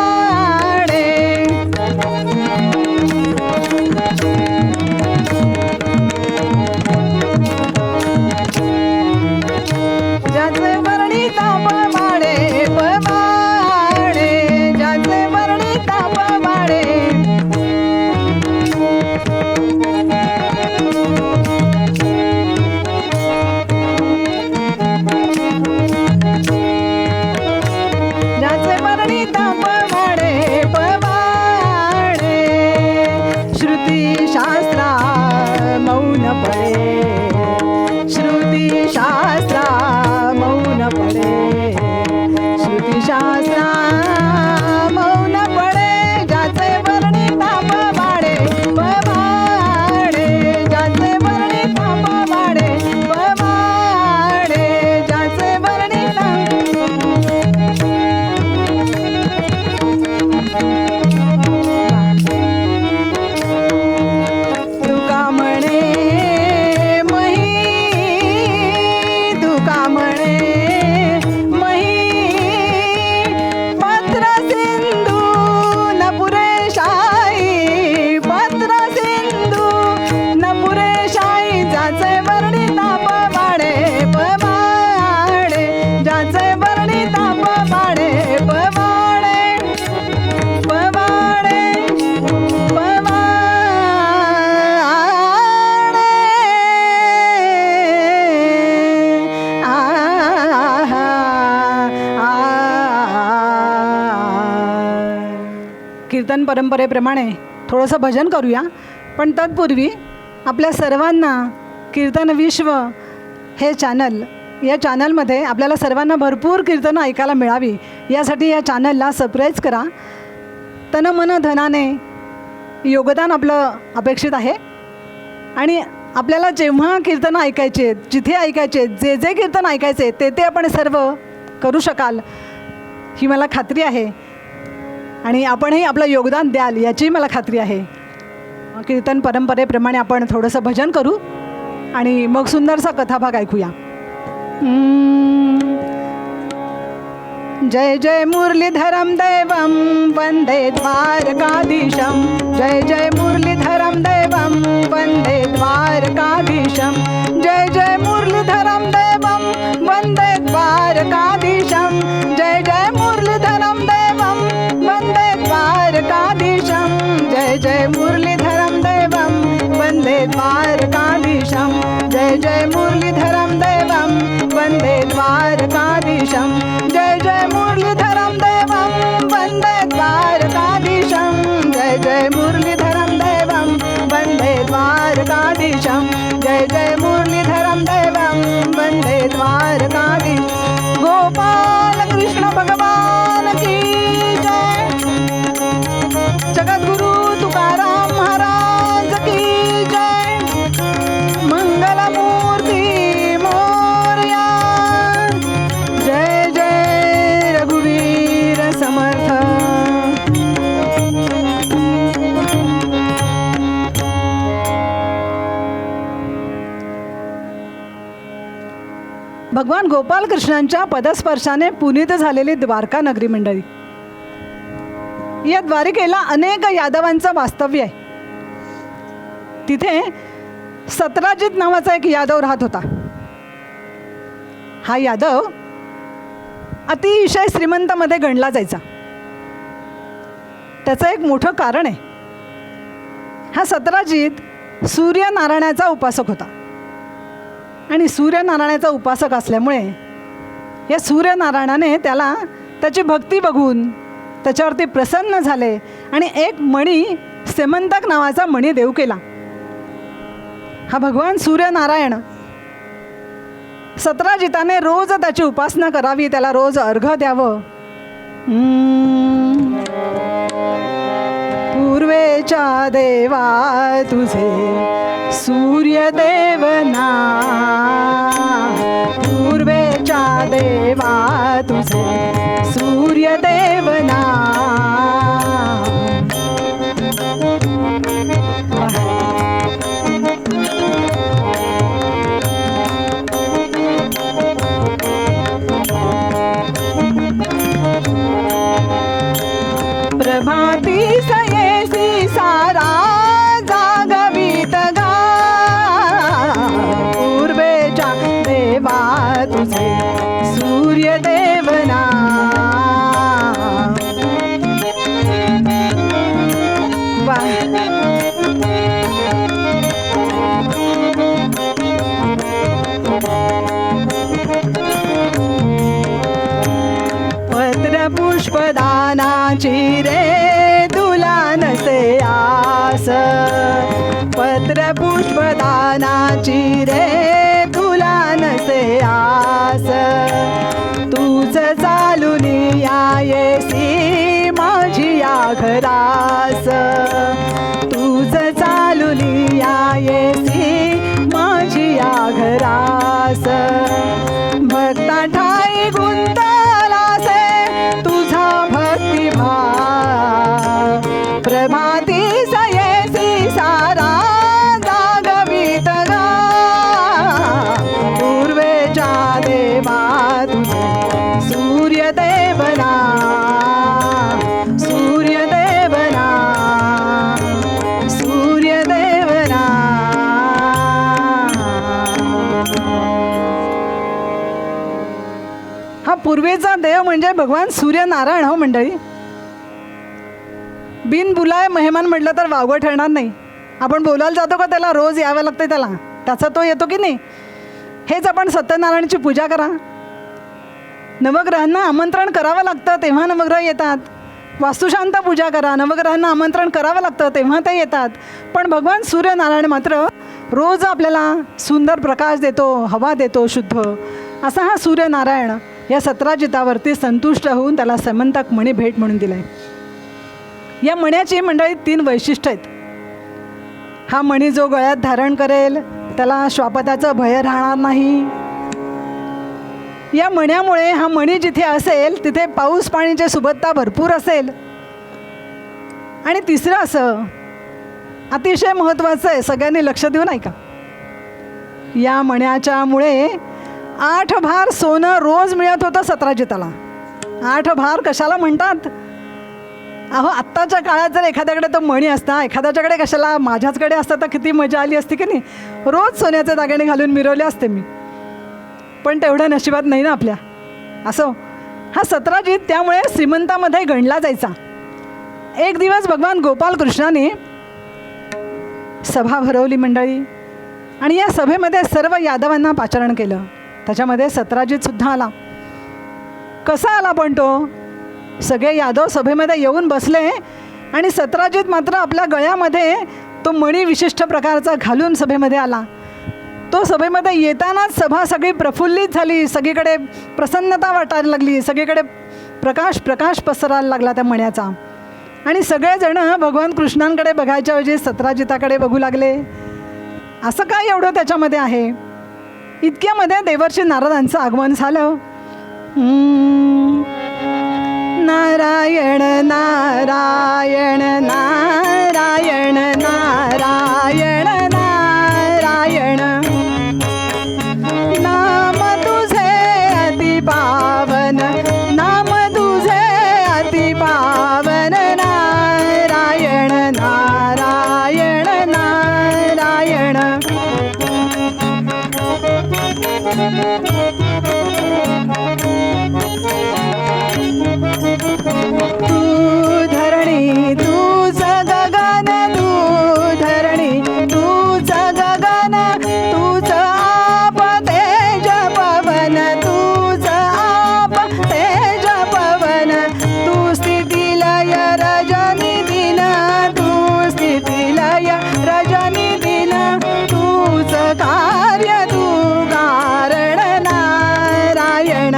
कीर्तन परंपरेप्रमाणे थोडंसं भजन करूया. पण तत्पूर्वी आपल्या सर्वांना कीर्तन विश्व हे चॅनल, या चॅनलमध्ये आपल्याला सर्वांना भरपूर कीर्तनं ऐकायला मिळावी यासाठी या चॅनलला सबस्क्राईब करा. तन मन धनाने योगदान आपलं अपेक्षित आहे. आणि आपल्याला जेव्हा कीर्तनं ऐकायचे आहेत, जिथे ऐकायचे आहेत, जे जे कीर्तन ऐकायचे ते आपण सर्व करू शकाल ही मला खात्री आहे. आणि आपणही आपलं योगदान द्याल याचीही मला खात्री आहे. कीर्तन परंपरेप्रमाणे आपण थोडंसं भजन करू आणि मग सुंदरसा कथाभाग ऐकूया. जय जय मुरलीधरं देवं वंदे द्वारकाधीशं. जय जय मुरलीधरं देवं वंदे द्वारकाधीशं. जय जय मुरलीधरं देवं वंदे द्वारकाधीशं. जय जय मुरलीधरं देवं वंदे द्वारकाधीशं. जय जय मुरलीधरं देवं वंदे द्वारकाधीशं. जय जय मुरलीधरं देवं वंदे द्वारकाधीशं. जय जय मुरलीधरं देवं वंदे द्वारकाधीशं. जय जय मुरलीधरं देवं वंदे द्वारकाधीशं. जय जय मुरलीधरं देवं वंदे द्वारकाधीशं. गोपाल कृष्ण भगवान की जय. जगद्गुरु तुकाराम महाराज की जय. मंगलमूर्ती मोरया. जय जय रघुवीर समर्थ. भगवान गोपाल कृष्णांच्या पदस्पर्शाने पुनीत झालेली द्वारका नगरी मंडळी. या द्वारिकेला अनेक यादवांचं वास्तव्य आहे. तिथे सत्राजित नावाचा एक यादव राहत होता. हा यादव अतिशय श्रीमंतामध्ये गणला जायचा. त्याचं एक मोठं कारण आहे. हा सत्राजित सूर्यनारायणाचा उपासक होता. आणि सूर्यनारायणाचा उपासक असल्यामुळे या सूर्यनारायणाने त्याला त्याची भक्ती बघून त्याच्यावरती प्रसन्न झाले आणि एक मणी, सेमंतक नावाचा मणी देऊ केला. हा भगवान सूर्यनारायण सत्राजिताने रोज त्याची उपासना करावी, त्याला रोज अर्घ्य द्यावं. पूर्वेच्या देवा तुझे सूर्यदेव नाम. पूर्वेच्या देवा तुझे सूर्यदेव नाम. प्रभाती सयेसी सारा जागवित गा. पूर्वेच्या देवा तुझे सूर्यदेव नाम. पत्र पुष्पदानाची रे तुला नसे आस. पत्र पुष्पदानाची रे तुला नसे आस. तूच चालून यायसी माझी या घरास. तूच चालून यायसी माझी या घरास. भक्ता ठाई गुंतलासे तुझा भक्तिभाव. प्रभाती सयेसी सारा जागवित गा. पूर्वेच्या देवा तुझे सूर्यदेव नाम. सूर्यदेव नाम. सूर्यदेव नाम. हा पूर्वेचा देव म्हणजे भगवान सूर्यनारायण. हो मंडळी, बिन बुलाय मेहमान म्हटलं तर वावगं ठरणार नाही. आपण बोलायला जातो का त्याला रोज यावं लागतं, त्याचा तो येतो की नाही. हेच आपण सत्यनारायणाची पूजा करा. नवग्रहांना आमंत्रण करावं लागतं तेव्हा नवग्रह येतात. वास्तुशांत पूजा करा, नवग्रहांना आमंत्रण करावं लागतं तेव्हा ते येतात. पण भगवान सूर्यनारायण मात्र रोज आपल्याला सुंदर प्रकाश देतो, हवा देतो शुद्ध. असा हा सूर्यनारायण या सत्राजितावरती संतुष्ट होऊन त्याला समंतक मणी भेट म्हणून दिला आहे. या मण्याची मंडळी 3 वैशिष्ट्य आहेत. हा मणी जो गळ्यात धारण करेल त्याला श्वापदाचं भय राहणार नाही. या मण्यामुळे हा मणी जिथे असेल तिथे पाऊस पाण्याची सुबत्ता भरपूर असेल. आणि तिसरं असं अतिशय महत्त्वाचं आहे, सगळ्यांनी लक्ष देऊन ऐका. या मण्याच्यामुळे 8 भार सोनं रोज मिळत होतं सत्राजिताला. 8 भार कशाला म्हणतात? अहो, आत्ताच्या काळात जर एखाद्याकडे तो मणी असता, एखाद्याच्याकडे कशाला, माझ्याचकडे असता तर किती मजा आली असती की नाही. रोज सोन्याचे दागिने घालून मिरवले असते मी, पण तेवढं नशिबात नाही ना आपल्या. असो, हा सत्राजित त्यामुळे श्रीमंतामध्ये गणला जायचा. एक दिवस भगवान गोपाल कृष्णाने सभा भरवली मंडळी, आणि या सभेमध्ये सर्व यादवांना पाचारण केलं. त्याच्यामध्ये सत्राजितसुद्धा आला. कसा आला पण तो? सगळे यादव सभेमध्ये येऊन बसले आणि सत्राजित मात्र आपल्या गळ्यामध्ये तो मणी विशिष्ट प्रकारचा घालून सभेमध्ये आला. तो सभेमध्ये येतानाच सभा सगळी प्रफुल्लित झाली, सगळीकडे प्रसन्नता वाटायला लागली, सगळीकडे प्रकाश प्रकाश पसरायला लागला त्या मण्याचा. आणि सगळेजण भगवान कृष्णांकडे बघायच्या ऐवजी सत्राजिताकडे बघू लागले. असं काय एवढं त्याच्यामध्ये आहे? इतक्यामध्ये देवर्षी नारदांचं आगमन झालं. नारायण नारायण नारायण नारायण नारायण, नाम तुझे अति पावन, नाम तुझे अति पावन, नारायण नारायण नारायण. तू धरणी तूच गगन, तू धरणी तूच गगन, तूच आप तेज पवन, तूच आप तेज पवन, तू स्थितिलय रजनी दिन, तू स्थितिलय रजनी दिन, तूच कार्य तू कारण, नारायण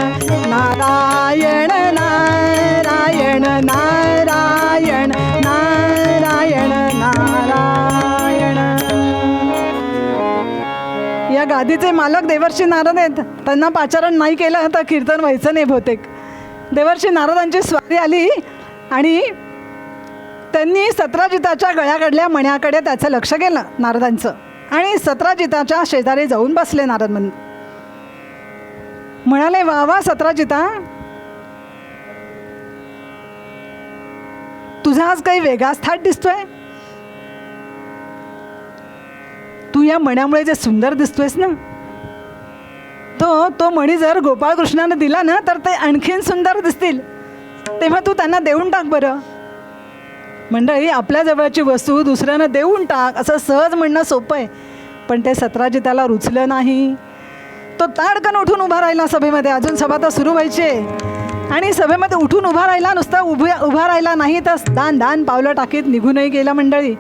नारायण नारायण नारायण नारायण नारायण. या गादीचे मालक देवर्षी नारद आहेत. त्यांना पाचारण नाही केलं तर कीर्तन व्हायचं नाही बहुतेक. देवर्षी नारदांची स्वारी आली आणि त्यांनी सत्राजिताच्या गळ्याकडल्या मण्याकडे त्याचं लक्ष गेलं नारदांचं, आणि सत्राजिताच्या शेजारी जाऊन बसले. नारद म्हणाले, वा वा सत्राजिता, तुझा आज काही वेगळाच थाट दिसतोय. तू या मण्यामुळे जे सुंदर दिसतोयस ना, तो मणी जर गोपाळकृष्णाने दिला ना तर ते आणखीन सुंदर दिसतील. तेव्हा तू त्यांना देऊन टाक बरं. मंडळी, आपल्या जवळची वस्तू दुसऱ्यांना देऊन टाक असं सहज म्हणणं सोपं आहे, पण ते सत्राजिताला रुचलं नाही. तो ताडकन उठून उभा राहिला सभेमध्ये. अजून सभा तर सुरू व्हायची आणि सभेमध्ये उठून उभा राहिला. नुसता उभा राहिला नाही तर दान पावलं टाकीत निघूनही गेला. मंडळी,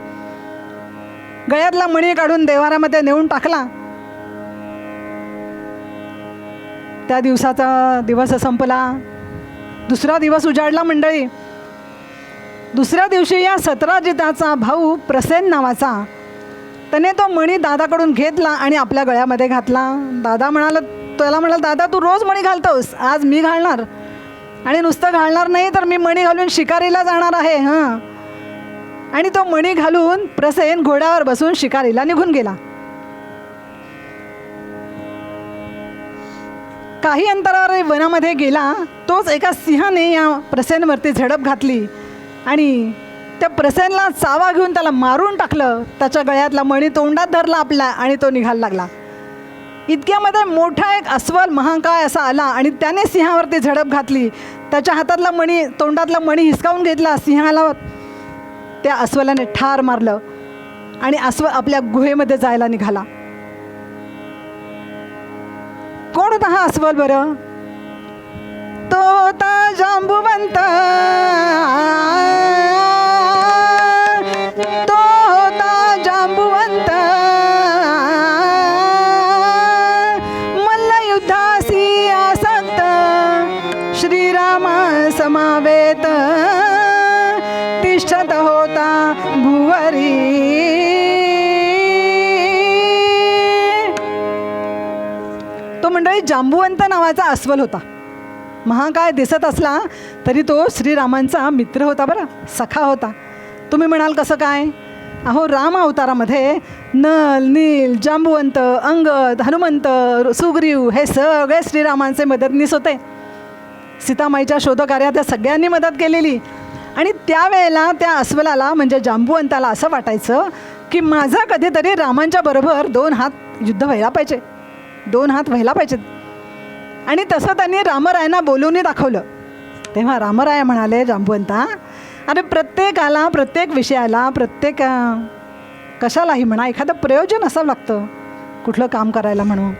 गळ्यातला मणी काढून देवारामध्ये नेऊन टाकला. त्या दिवसाचा दिवस संपला. दुसरा दिवस उजाडला. मंडळी, दुसऱ्या दिवशी या सत्राजिताचा भाऊ प्रसेन नावाचा, त्याने तो मणी दादाकडून घेतला आणि आपल्या गळ्यामध्ये घातला. दादा म्हणाला, दादा तू रोज मणी घालतोस, आज मी घालणार, आणि नुसतं घालणार नाही तर मी मणी घालून शिकारीला जाणार आहे. हां. आणि तो मणी घालून प्रसेन घोड्यावर बसून शिकारीला निघून गेला. काही अंतरावर वनामध्ये गेला. तोच एका सिंहाने या प्रसेनवरती झडप घातली आणि त्या प्रसेनला चावा घेऊन त्याला मारून टाकलं. त्याच्या गळ्यातला मणी तोंडात धरला आपला आणि तो निघायला लागला. इतक्यामध्ये मोठा एक अस्वल महाकाय असा आला आणि त्याने सिंहावरती झडप घातली. त्याच्या हातातला मणी, तोंडातला मणी हिसकावून घेतला. सिंहाला त्या अस्वलाने ठार मारलं आणि अस्वल आपल्या गुहेमध्ये जायला निघाला. कोण होता हा अस्वल बरं? तो होता जांबुवंत. तो मंडळी जांबुवंत नावाचा अस्वल होता. महाकाय दिसत असला तरी तो श्रीरामांचा मित्र होता बरं, सखा होता. तुम्ही म्हणाल कसं काय? अहो, राम अवतारामध्ये नल, नील, जांबुवंत, अंगद, हनुमंत, सुग्रीव हे सगळे श्रीरामांचे मदतनीस होते. सीतामाईच्या शोधकार्यात त्या सगळ्यांनी मदत केलेली. आणि त्यावेळेला त्या अस्वलाला म्हणजे जांबुवंताला असं वाटायचं की माझा कधीतरी रामांच्या बरोबर 2 हात युद्ध व्हायला पाहिजे, 2 हात व्हायला पाहिजेत. आणि तसं त्यांनी रामरायांना बोलवून दाखवलं. तेव्हा रामराय म्हणाले, जांबुवंता, अरे प्रत्येकाला, प्रत्येक विषयाला, प्रत्येक कशालाही म्हणा एखादं प्रयोजन असावं लागतं कुठलं काम करायला म्हणून.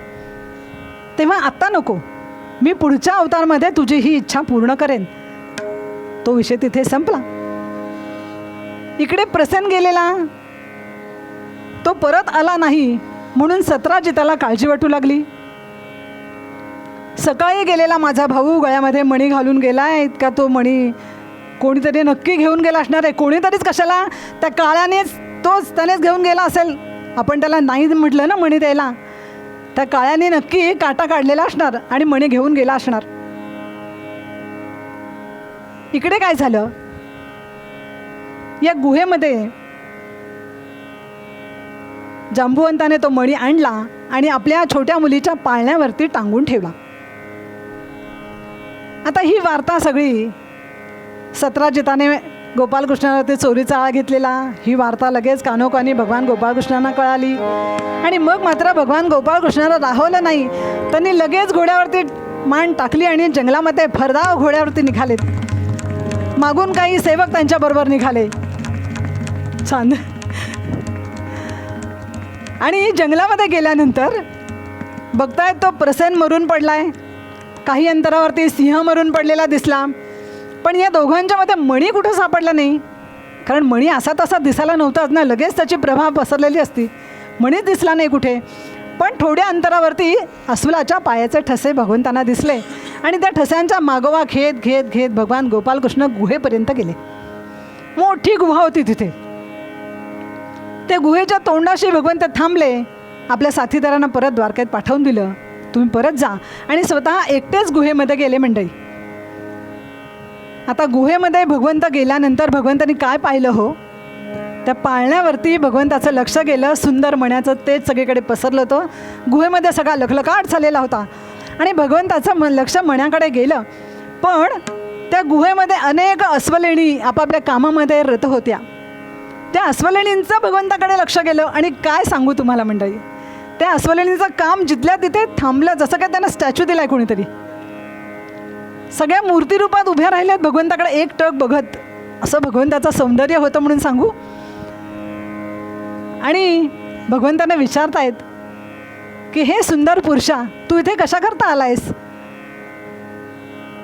तेव्हा आत्ता नको, मी पुढच्या अवतारमध्ये तुझी ही इच्छा पूर्ण करेन. तो विषय तिथे संपला. इकडे प्रसन्न गेलेला तो परत आला नाही म्हणून सत्राजिताला काळजी वाटू लागली. सकाळी गेलेला माझा भाऊ गळ्यामध्ये मणी घालून गेलाय, इतका तो मणी कोणीतरी नक्की घेऊन गेला असणार आहे. कोणीतरीच कशाला, त्या काळ्यानेच, त्यानेच घेऊन गेला असेल. आपण त्याला नाही म्हटलं ना मणी द्यायला, त्या काळ्याने नक्की काटा काढलेला असणार आणि मणी घेऊन गेला असणार. इकडे काय झालं, या गुहेमध्ये जांबुवंताने तो मणी आणला आणि आपल्या छोट्या मुलीच्या पाळण्यावरती टांगून ठेवला. आता ही वार्ता सगळी सत्राजिताने गोपालकृष्णावरती चोरीचा आळ घेतलेला, ही वार्ता लगेच कानोकानी भगवान गोपाळकृष्णांना कळाली. आणि मग मात्र भगवान गोपाळकृष्णाला राहवलं नाही. त्यांनी लगेच घोड्यावरती मान टाकली आणि जंगलामध्ये भरधाव घोड्यावरती निघालेत. मागून काही सेवक त्यांच्याबरोबर निघाले. छान. आणि जंगलामध्ये गेल्यानंतर बघतायत तो प्रसन्न मरून पडलाय. काही अंतरावरती सिंह मरून पडलेला दिसला. पण या दोघांच्या मध्ये मणी कुठं सापडला नाही, कारण मणी असा तसा दिसायला नव्हताच ना, लगेच त्याची प्रभा पसरलेली असती. मणीच दिसला नाही कुठे. पण थोड्या अंतरावरती अस्वलाच्या पायाचे ठसे भगवंतांना दिसले आणि त्या ठस्यांचा मागोवा घेत घेत घेत भगवान गोपालकृष्ण गुहेपर्यंत गेले. मोठी गुहा होती तिथे. त्या गुहेच्या तोंडाशी भगवंत थांबले. आपल्या साथीदारांना परत द्वारकेत पाठवून दिलं, तुम्ही परत जा. आणि स्वतः एकटेच गुहेमध्ये गेले मंडळी. आता गुहेमध्ये भगवंत गेल्यानंतर भगवंतांनी काय पाहिलं हो, त्या पाळण्यावरती भगवंताचं लक्ष गेलं. सुंदर मण्याचं तेज सगळीकडे पसरलं होतं. गुहेमध्ये सगळा लखलखाट झालेला होता आणि भगवंताचं लक्ष मण्याकडे गेलं. पण त्या गुहेमध्ये अनेक अस्वलेणी आपापल्या कामामध्ये रत होत्या. त्या अस्वलेणींचं भगवंताकडे लक्ष गेलं. आणि काय सांगू तुम्हाला मंडळी, त्या अस्वलेणीचं काम जिथल्या तिथे थांबलं, जसं काय त्यांना स्टॅच्यू दिलाय कोणीतरी. सगळ्या मूर्तिरूपात उभ्या राहिल्यात भगवंताकडे एकटक बघत. असं भगवंताचं सौंदर्य होतं म्हणून सांगू. आणि भगवंतांना विचारतायत की हे सुंदर पुरुषा, तू इथे कशा करता आलायस?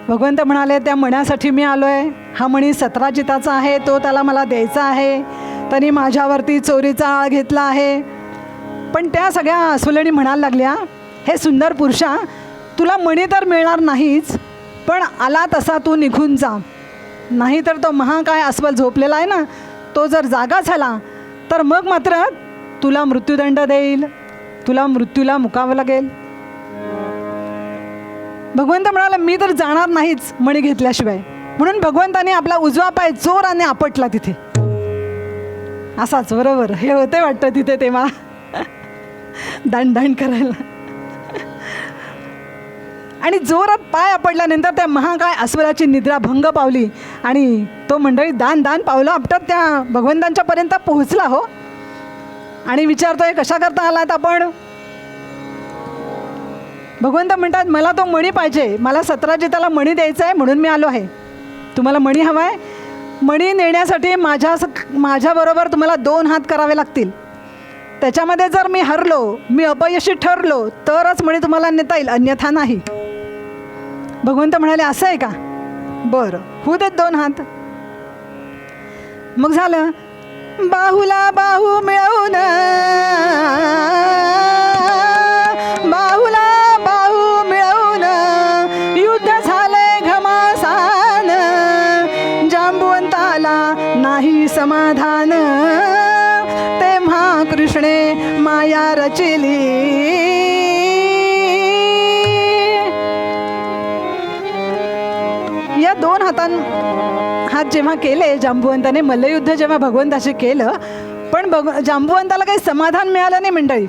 भगवंत म्हणाले, त्या मण्यासाठी मी आलोय. हा मणी सत्राजिताचा आहे, तो त्याला मला द्यायचा आहे. त्यांनी माझ्यावरती चोरीचा आळ घेतला आहे. पण त्या सगळ्या अस्वलेणी म्हणायला लागल्या, हे सुंदर पुरुषा, तुला मणी तर मिळणार नाहीच, पण आला तसा तू निघून जा. नाहीतर तो महाकाय अस्वल झोपलेला आहे ना, तो जर जागा झाला तर मग मात्र तुला मृत्यूदंड देईल, तुला मृत्यूला मुकावं लागेल. भगवंत म्हणाला, मी तर जाणार नाहीच मणी घेतल्याशिवाय. म्हणून भगवंताने आपला उजवा पाय जोराने आपटला तिथे. असाच बरोबर हे होते वाटतं तिथे तेव्हा दांड करायला. आणि जोरात पाय आपडल्यानंतर त्या महाकाय अस्वलाची निद्रा भंग पावली आणि तो मंडळी दान पावलं आपटत त्या भगवंतांच्या पर्यंत पोहोचला हो. आणि विचारतोय, कशा करता आलात आपण? भगवंत म्हणतात, मला तो मणी पाहिजे, मला सत्राजिताला मणी द्यायचा आहे म्हणून मी आलो आहे. तुम्हाला मणी हवा आहे? मणी नेण्यासाठी माझ्याबरोबर तुम्हाला 2 हात करावे लागतील. त्याच्यामध्ये जर मी हरलो, मी अपयशी ठरलो तरच मणी तुम्हाला नेता येईल, अन्यथा नाही. भगवंत म्हणाले, असं आहे का? बरं, होऊ देत 2 हात. मग झालं. बाहुला बाहू मिळवून, बाहुला बाहू मिळवून युद्ध झाले घमासान. जांबुवंताला नाही समाधान, तेव्हा कृष्णे माया रचिली. हात जेव्हा केले जांबुवंताने, मल्लयुद्ध जेव्हा भगवंताशी केलं, पण जांबुवंताला काही समाधान मिळालं नाही मंडळी.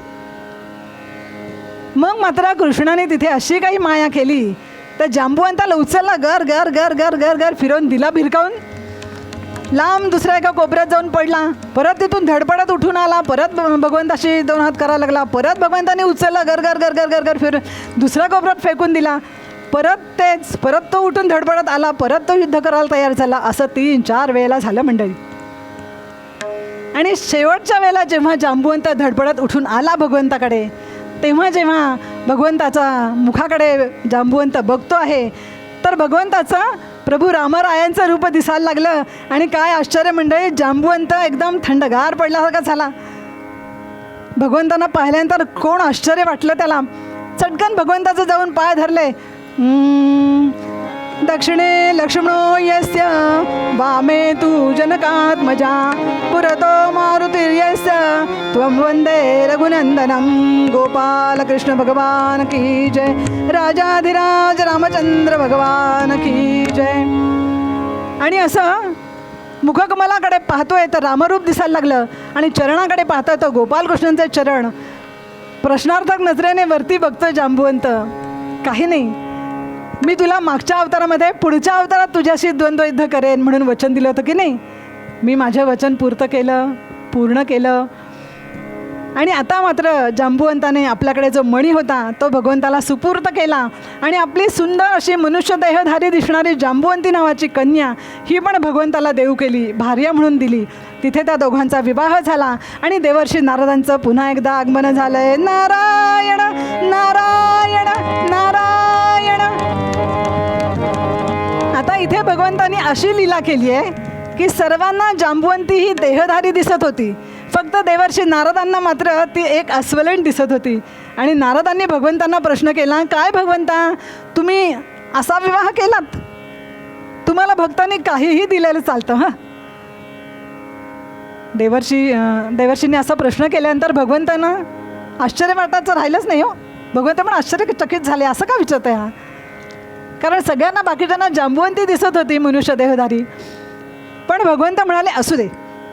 मग मात्र कृष्णाने तिथे अशी काही माया केली, तर जांबुवंताला उचलला, गर गर गर गर गर गर फिरवून दिला भिरकावून, लांब दुसऱ्या एका कोपऱ्यात जाऊन पडला. परत तिथून धडपडत उठून आला, परत भगवंताशी 2 हात करायला लागला. परत भगवंताने उचलला, गर गर गर गर गर गर फिरून दुसऱ्या कोपऱ्यात फेकून दिला. परत तो उठून धडपडत आला, परत तो युद्ध करायला तयार झाला. असं 3-4 वेळेला झालं मंडळी. आणि शेवटच्या वेळेला जेव्हा जांबुवंत धडपडत उठून आला भगवंताकडे, तेव्हा जेव्हा भगवंताचा मुखाकडे जांबुवंत बघतो आहे, तर भगवंताचा प्रभू रामरायांचं रूप दिसायला लागलं. आणि काय आश्चर्य मंडळी, जांबुवंत एकदम थंडगार पडल्यासारखा झाला. भगवंतांना पाहिल्यानंतर कोण आश्चर्य वाटलं त्याला. चटकन भगवंताचं जाऊन पाय धरले. दक्षिणे लक्ष्मणो यस्य वामे तू जनकात्मजा पुरतो मारुतिर्यस्य त्वं वंदे रघुनंदनम. गोपाल कृष्ण भगवान की जय. राजाधिराज रामचंद्र भगवान की जय. आणि असं मुखकमलाकडे पाहतोय तर रामरूप दिसायला लागलं, आणि चरणाकडे पाहतोय तर गोपालकृष्णांचे चरण. प्रश्नार्थक नजरेने वरती बघतोय जांबुवंत. काही नाही, मी तुला मागच्या अवतारामध्ये पुढच्या अवतारात तुझ्याशी द्वंद्वयुद्ध करेन म्हणून वचन दिलं होतं की नाही. मी माझं वचन पूर्ण केलं. आणि आता मात्र जांबुवंताने आपल्याकडे जो मणी होता तो भगवंताला सुपूर्त केला. आणि आपली सुंदर अशी मनुष्य देहधारी दिसणारी जांबुवंती नावाची कन्या ही पण भगवंताला देऊ केली, भार्य म्हणून दिली. तिथे त्या दोघांचा विवाह झाला. आणि देवर्षी नारदांचं पुन्हा एकदा आगमन झालंय. नारायण नारायण नारायण. आता इथे भगवंतांनी अशी लीला केली आहे की सर्वांना जांबुवंती ही देहधारी दिसत होती, फक्त देवर्षी नारदांना मात्र ती एक अस्वलेण दिसत होती. आणि नारदांनी भगवंतांना प्रश्न केला, काय भगवंता, तुम्ही असा विवाह केलात? तुम्हाला भक्तांनी काहीही दिलेलं चालतं. हां, देवर्षींनी असा प्रश्न केल्यानंतर भगवंतांना आश्चर्य वाटायचं राहिलंच नाही. हो, भगवंत पण आश्चर्यचकित झाले, असं का विचारत आहे हा? कारण सगळ्यांना बाकीच्यांना जांबुवंती दिसत होती मनुष्य देहधारी. पण भगवंत म्हणाले, असू दे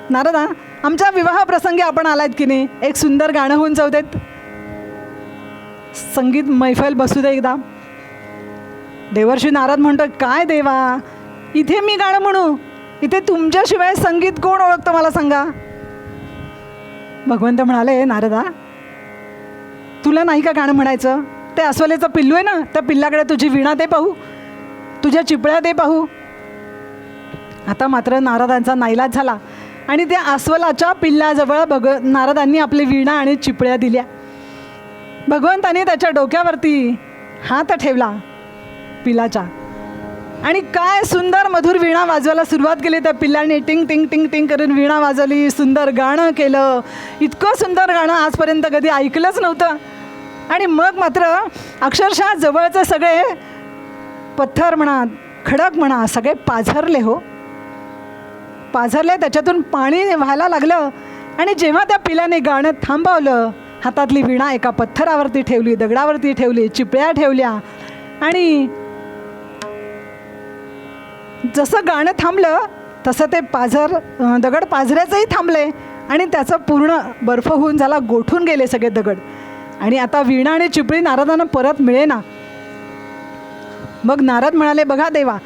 नारदा, आमच्या विवाह प्रसंगी आपण आलात की नाही, एक सुंदर गाणं होऊन जाऊ देत, संगीत मैफल बसू दे एकदा. देवर्षी नारद म्हणतो, काय देवा, इथे मी गाणं म्हणू? इथे तुमच्याशिवाय संगीत कोण ओळखतं मला सांगा. भगवंत म्हणाले, नारदा, तुला नाही का गाणं म्हणायचं? ते अस्वलेचं पिल्लू आहे ना, त्या पिल्लाकडे तुझी वीणा दे पाहू, तुझ्या चिपळ्या दे पाहू. आता मात्र नारदांचा नाईलाज झाला आणि त्या अस्वलाच्या पिल्लाजवळ नारदांनी आपली वीणा आणि चिपळ्या दिल्या. भगवंतांनी त्याच्या डोक्यावरती हात ठेवला पिलाच्या, आणि काय सुंदर मधुर वीणा वाजवायला सुरुवात केली. त्या पिल्लाने टिंग टिंग टिंग टिंग करून वीणा वाजवली, सुंदर गाणं केलं. इतकं सुंदर गाणं आजपर्यंत कधी ऐकलंच नव्हतं. आणि मग मात्र अक्षरशः जवळचे सगळे पत्थर म्हणा, खडक म्हणा, सगळे पाझरले. हो, पाझरले, त्याच्यातून पाणी व्हायला लागलं. आणि जेव्हा त्या पिलाने गाणं थांबवलं, हातातली वीणा एका पत्थरावरती ठेवली, दगडावरती ठेवली, चिपळ्या ठेवल्या. आणि जसं गाणं थांबलं तसं ते दगड पाझरायचंही थांबले आणि त्याचं पूर्ण बर्फ होऊन झाला, गोठून गेले सगळे दगड. आणि आता वीणा आणि चिपळी नारदांना परत मिळेना. मग नारद म्हणाले, बघा देवा,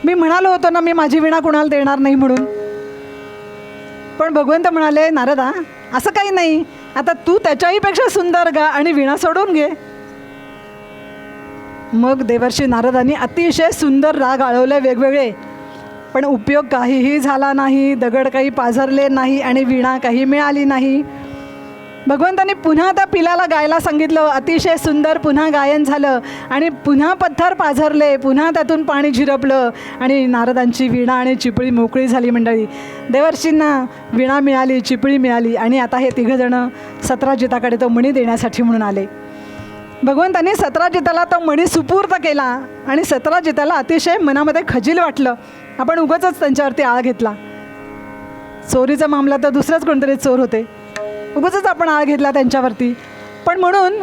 मी म्हणालो होतो ना, मी माझी वीणा कुणाला देणार नाही म्हणून. पण भगवंत म्हणाले, नारदा, असं काही नाही, आता तू त्याच्याही पेक्षा सुंदर गा आणि वीणा सोडून घे. मग देवर्षी नारदांनी अतिशय सुंदर राग आळवले वेगवेगळे, पण उपयोग काहीही झाला नाही. दगड काही पाझरले नाही आणि वीणा काही मिळाली नाही. भगवंतांनी पुन्हा त्या पिलाला गायला सांगितलं, अतिशय सुंदर पुन्हा गायन झालं आणि पुन्हा पत्थर पाझरले, पुन्हा त्यातून पाणी झिरपलं आणि नारदांची वीणा आणि चिपळी मोकळी झाली. मंडळी, देवर्षींना वीणा मिळाली, चिपळी मिळाली आणि आता हे तिघंजणं सतराजिताकडे तो मणी देण्यासाठी म्हणून आले. भगवंतांनी सतराजिताला तो मणी सुपूर्त केला आणि सतराजिताला अतिशय मनामध्ये खजील वाटलं. आपण उगाचच त्यांच्यावरती आळ घेतला. चोरीचा मामला तर दुसरंच कोणतरी चोर होते, उगाचच आपण आळ घेतला त्यांच्यावरती. पण म्हणून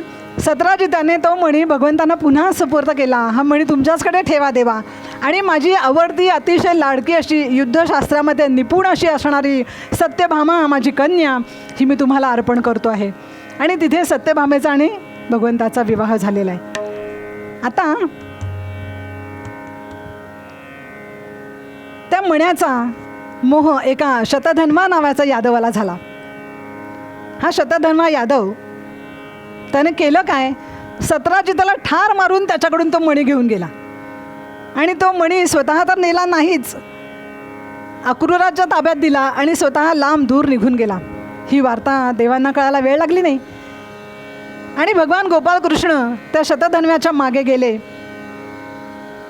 सत्राजिताने तो मणी भगवंतांना पुन्हा सुपूर्द केला. हा मणी तुमच्याचकडे ठेवा देवा, आणि माझी आवडती अतिशय लाडकी अशी युद्धशास्त्रामध्ये निपुण अशी असणारी सत्यभामा माझी कन्या ही मी तुम्हाला अर्पण करतो आहे. आणि तिथे सत्यभामेचा आणि भगवंताचा विवाह झालेला आहे. आता त्या मण्याचा मोह एका शतधन्वा नावाचा यादवाला झाला. हा शतधन्वा यादव त्याने केलं काय, सत्राजिताला ठार मारून त्याच्याकडून तो मणी घेऊन गेला. आणि तो मणी स्वतः तर नेला नाहीच, अक्रूराच्या ताब्यात दिला आणि स्वतः लांब दूर निघून गेला. ही वार्ता देवांना कळायला वेळ लागली नाही. आणि भगवान गोपाळकृष्ण त्या शतधन्व्याच्या मागे गेले,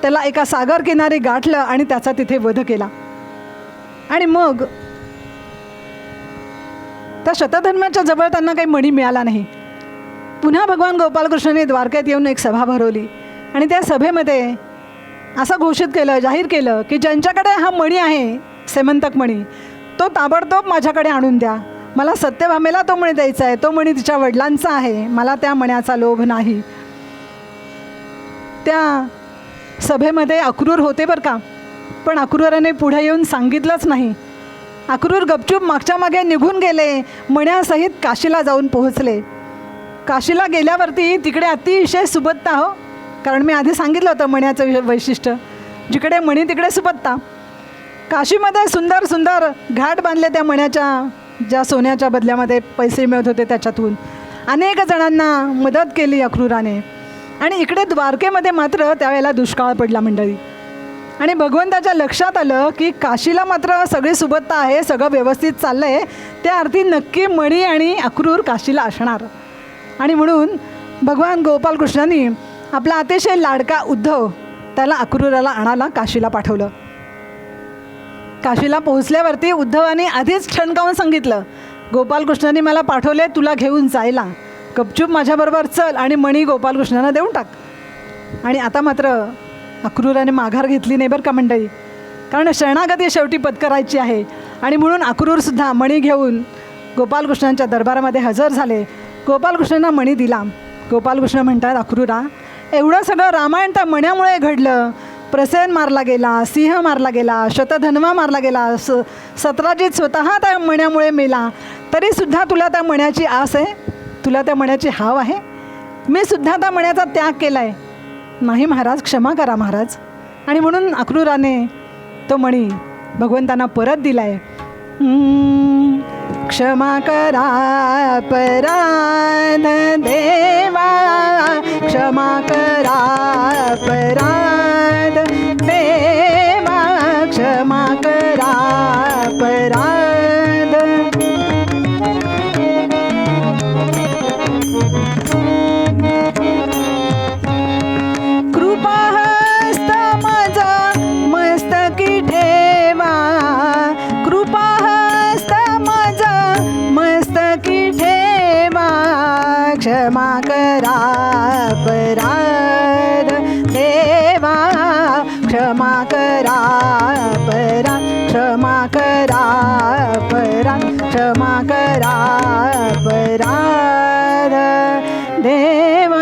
त्याला एका सागर किनारी गाठलं आणि त्याचा तिथे वध केला. आणि मग त्या शतधन्व्याच्या जवळ त्यांना काही मणी मिळाला नाही. पुन्हा भगवान गोपाळकृष्णाने द्वारकेत येऊन एक सभा भरवली आणि त्या सभेमध्ये असं घोषित केलं, जाहीर केलं की ज्यांच्याकडे हा मणी आहे, सेमंतक मणी, तो ताबडतोब माझ्याकडे आणून द्या. मला सत्यभामेला तो मणी द्यायचा आहे. तो मणी तिच्या वडिलांचा आहे, मला त्या मण्याचा लोभ नाही. त्या सभेमध्ये अक्रूर होते बरं का, पण अक्रूराने पुढे येऊन सांगितलंच नाही. अक्रूर गपचूप मागच्या मागे निघून गेले, मण्यासहित काशीला जाऊन पोहोचले. काशीला गेल्यावरती तिकडे अतिशय सुबत्ता, हो, कारण मी आधी सांगितलं होतं मण्याचं वैशिष्ट्य, जिकडे मणी तिकडे सुबत्ता. काशीमध्ये सुंदर सुंदर घाट बांधले त्या मण्याच्या, ज्या सोन्याच्या बदल्यामध्ये पैसे मिळत होते त्याच्यातून. अनेक जणांना मदत केली अक्रूराने. आणि इकडे द्वारकेमध्ये मात्र त्यावेळेला दुष्काळ पडला मंडळी. आणि भगवंताच्या लक्षात आलं की काशीला मात्र सगळी सुबत्ता आहे, सगळं व्यवस्थित चाललं आहे, त्या अर्थी नक्की मणी आणि अक्रूर काशीला असणार. आणि म्हणून भगवान गोपाळकृष्णांनी आपला अतिशय लाडका उद्धव त्याला अक्रूराला आणायला काशीला पाठवलं. काशीला पोहोचल्यावरती उद्धवाने आधीच ठणकावून सांगितलं, गोपाळकृष्णांनी मला पाठवले तुला घेऊन जायला, गपचूप माझ्याबरोबर चल आणि मणी गोपाळकृष्णांना देऊन टाक. आणि आता मात्र अक्रूराने माघार घेतली नाही बरं का मंडळी, कारण शरणागती शेवटी पत्करायची आहे. आणि म्हणून अक्रूरसुद्धा मणी घेऊन गोपाळकृष्णांच्या दरबारामध्ये हजर झाले. गोपाळकृष्णांना मणी दिला. गोपाळकृष्ण म्हणतात, अक्रूरा, एवढं सगळं रामायण त्या मण्यामुळे घडलं. प्रसेन मारला गेला, सिंह मारला गेला, शतधन्वा मारला गेला, सत्राजित स्वतः त्या मण्यामुळे मेला, तरीसुद्धा तुला त्या मण्याची आस आहे, तुला त्या मण्याची हाव आहे. मी सुद्धा त्या मण्याचा त्याग केला आहे. नाही महाराज, क्षमा करा महाराज. आणि म्हणून अक्रूराने तो मणी भगवंतांना परत दिला आहे. क्षमा करा अपराध देवा, क्षमा करा अपराध देवा, क्षमा करा अपराध. कृपाहस्त माझा मस्तकी ठेवा, कृपाहस्त माझा मस्तकी ठेवा, क्षमा करा अपराध देवा, क्षमा करा अपराध, क्षमा करा अपराध, क्षमा करा अपराध देवा.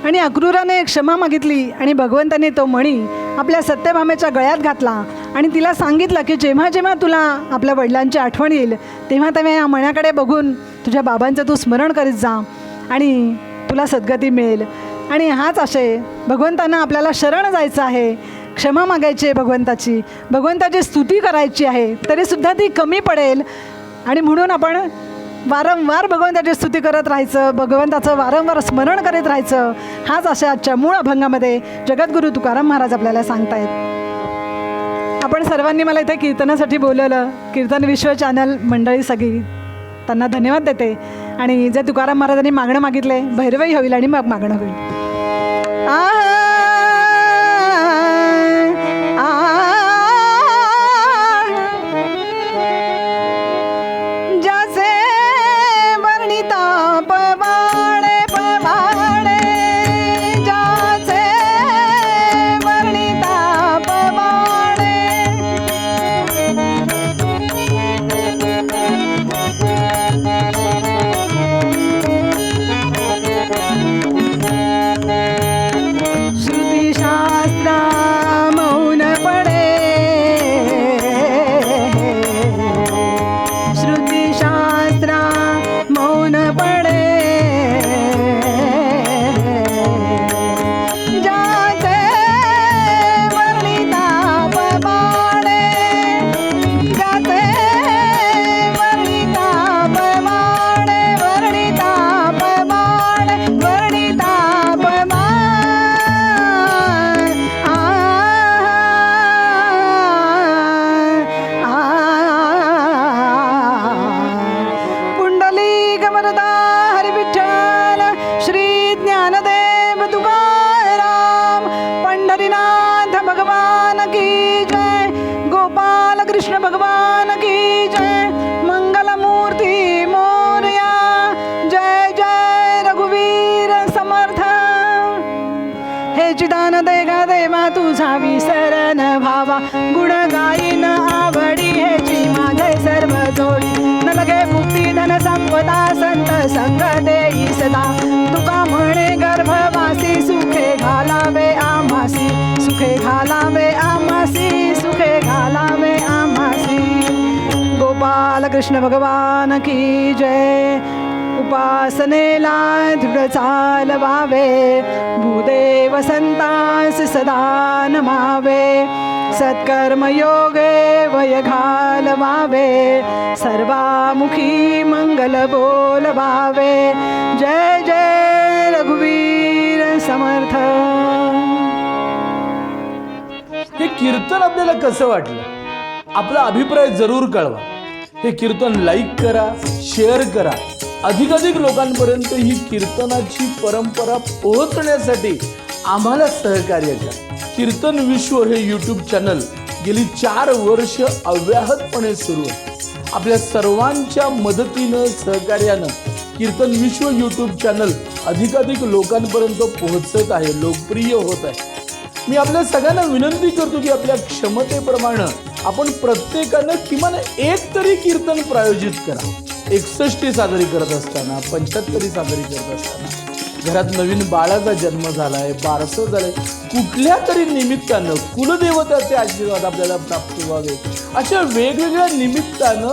आणि अक्रूराने क्षमा मागितली आणि भगवंताने तो मणी आपल्या सत्यभामेच्या गळ्यात घातला आणि तिला सांगितलं की जेव्हा जेव्हा तुला आपल्या वडिलांची आठवण येईल तेव्हा तेव्हा या मण्याकडे बघून तुझ्या बाबांचं तू स्मरण करीत जा आणि तुला सद्गती मिळेल. आणि हाच आशय, भगवंतांना आपल्याला शरण जायचं आहे, क्षमा मागायची आहे भगवंताची, भगवंताची स्तुती करायची आहे, तरीसुद्धा ती कमी पडेल. आणि म्हणून आपण वारंवार भगवंताची स्तुती करत राहायचं, भगवंताचं वारंवार स्मरण करीत राहायचं. हाच अशा आजच्या मूळ अभंगामध्ये जगद्गुरू तुकाराम महाराज आपल्याला सांगतायत. आपण सर्वांनी मला इथे कीर्तनासाठी बोलवलं, कीर्तन विश्व चॅनल मंडळी सगळी, त्यांना धन्यवाद देते. आणि जे तुकाराम महाराजांनी मागणं मागितले, भैरवही होईल आणि मग मागणं होईल. देची दान देगा देवा तुझा विसरण भावा गुण गाईन आवडी हेची माझे सर्व जोडी न लगे मुक्ती धन संपदा संत संग देई सदा तुका म्हणे गर्भवासी सुखे घालावे आम्हासी सुखे घालावे आम्हासी सुखे घालावे आम्हासी गोपाल कृष्ण भगवान की जय उपासनेला दृढ चालवावे भूदेव संतांस सदा नमावे सत्कर्म योगे वय घालवावे सर्वामुखी मंगल बोलवावे जय जय रघुवीर समर्थ. हे कीर्तन आपल्याला कसं वाटलं आपला अभिप्राय जरूर कळवा. हे कीर्तन लाईक करा, शेअर करा. अधिकाधिक लोकांपर्यंत ही कीर्तनाची परंपरा पोहोचण्यासाठी आम्हाला सहकार्य करा. कीर्तन विश्व हे यूट्यूब चॅनल गेली 4 वर्ष अव्याहतपणे सुरू आहे. आपल्या सर्वांच्या मदतीनं सहकार्यानं कीर्तन विश्व यूट्यूब चॅनल अधिकाधिक लोकांपर्यंत पोहोचत आहे, लोकप्रिय होत आहे. मी आपल्या सगळ्यांना विनंती करतो की आपल्या क्षमतेप्रमाणे आपण प्रत्येकानं किमान एक तरी कीर्तन प्रायोजित करा. 61 साजरी करत असताना, 75 साजरी करत असताना, घरात नवीन बाळाचा जन्म झालाय, बारसं झालंय, कुठल्या तरी निमित्तानं कुलदेवताचे आशीर्वाद आपल्याला प्राप्त व्हावे अशा वेगवेगळ्या निमित्तानं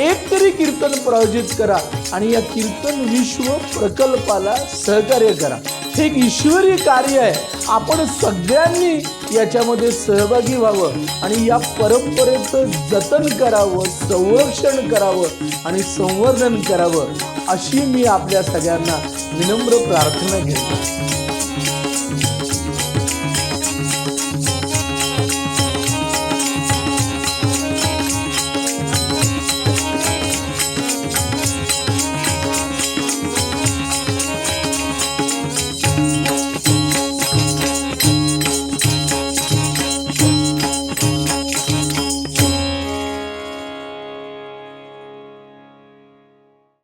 एक तरी कीर्तन प्रायोजित करा आणि या कीर्तन विश्व प्रकल्पाला सहकार्य करा. हे एक ईश्वरी कार्य आहे. आपण सगळ्यांनी याच्यामध्ये सहभागी व्हावं आणि या परंपरेचं जतन करावं, संरक्षण करावं आणि संवर्धन करावं अशी मी आपल्या सगळ्यांना विनम्र प्रार्थना करतो.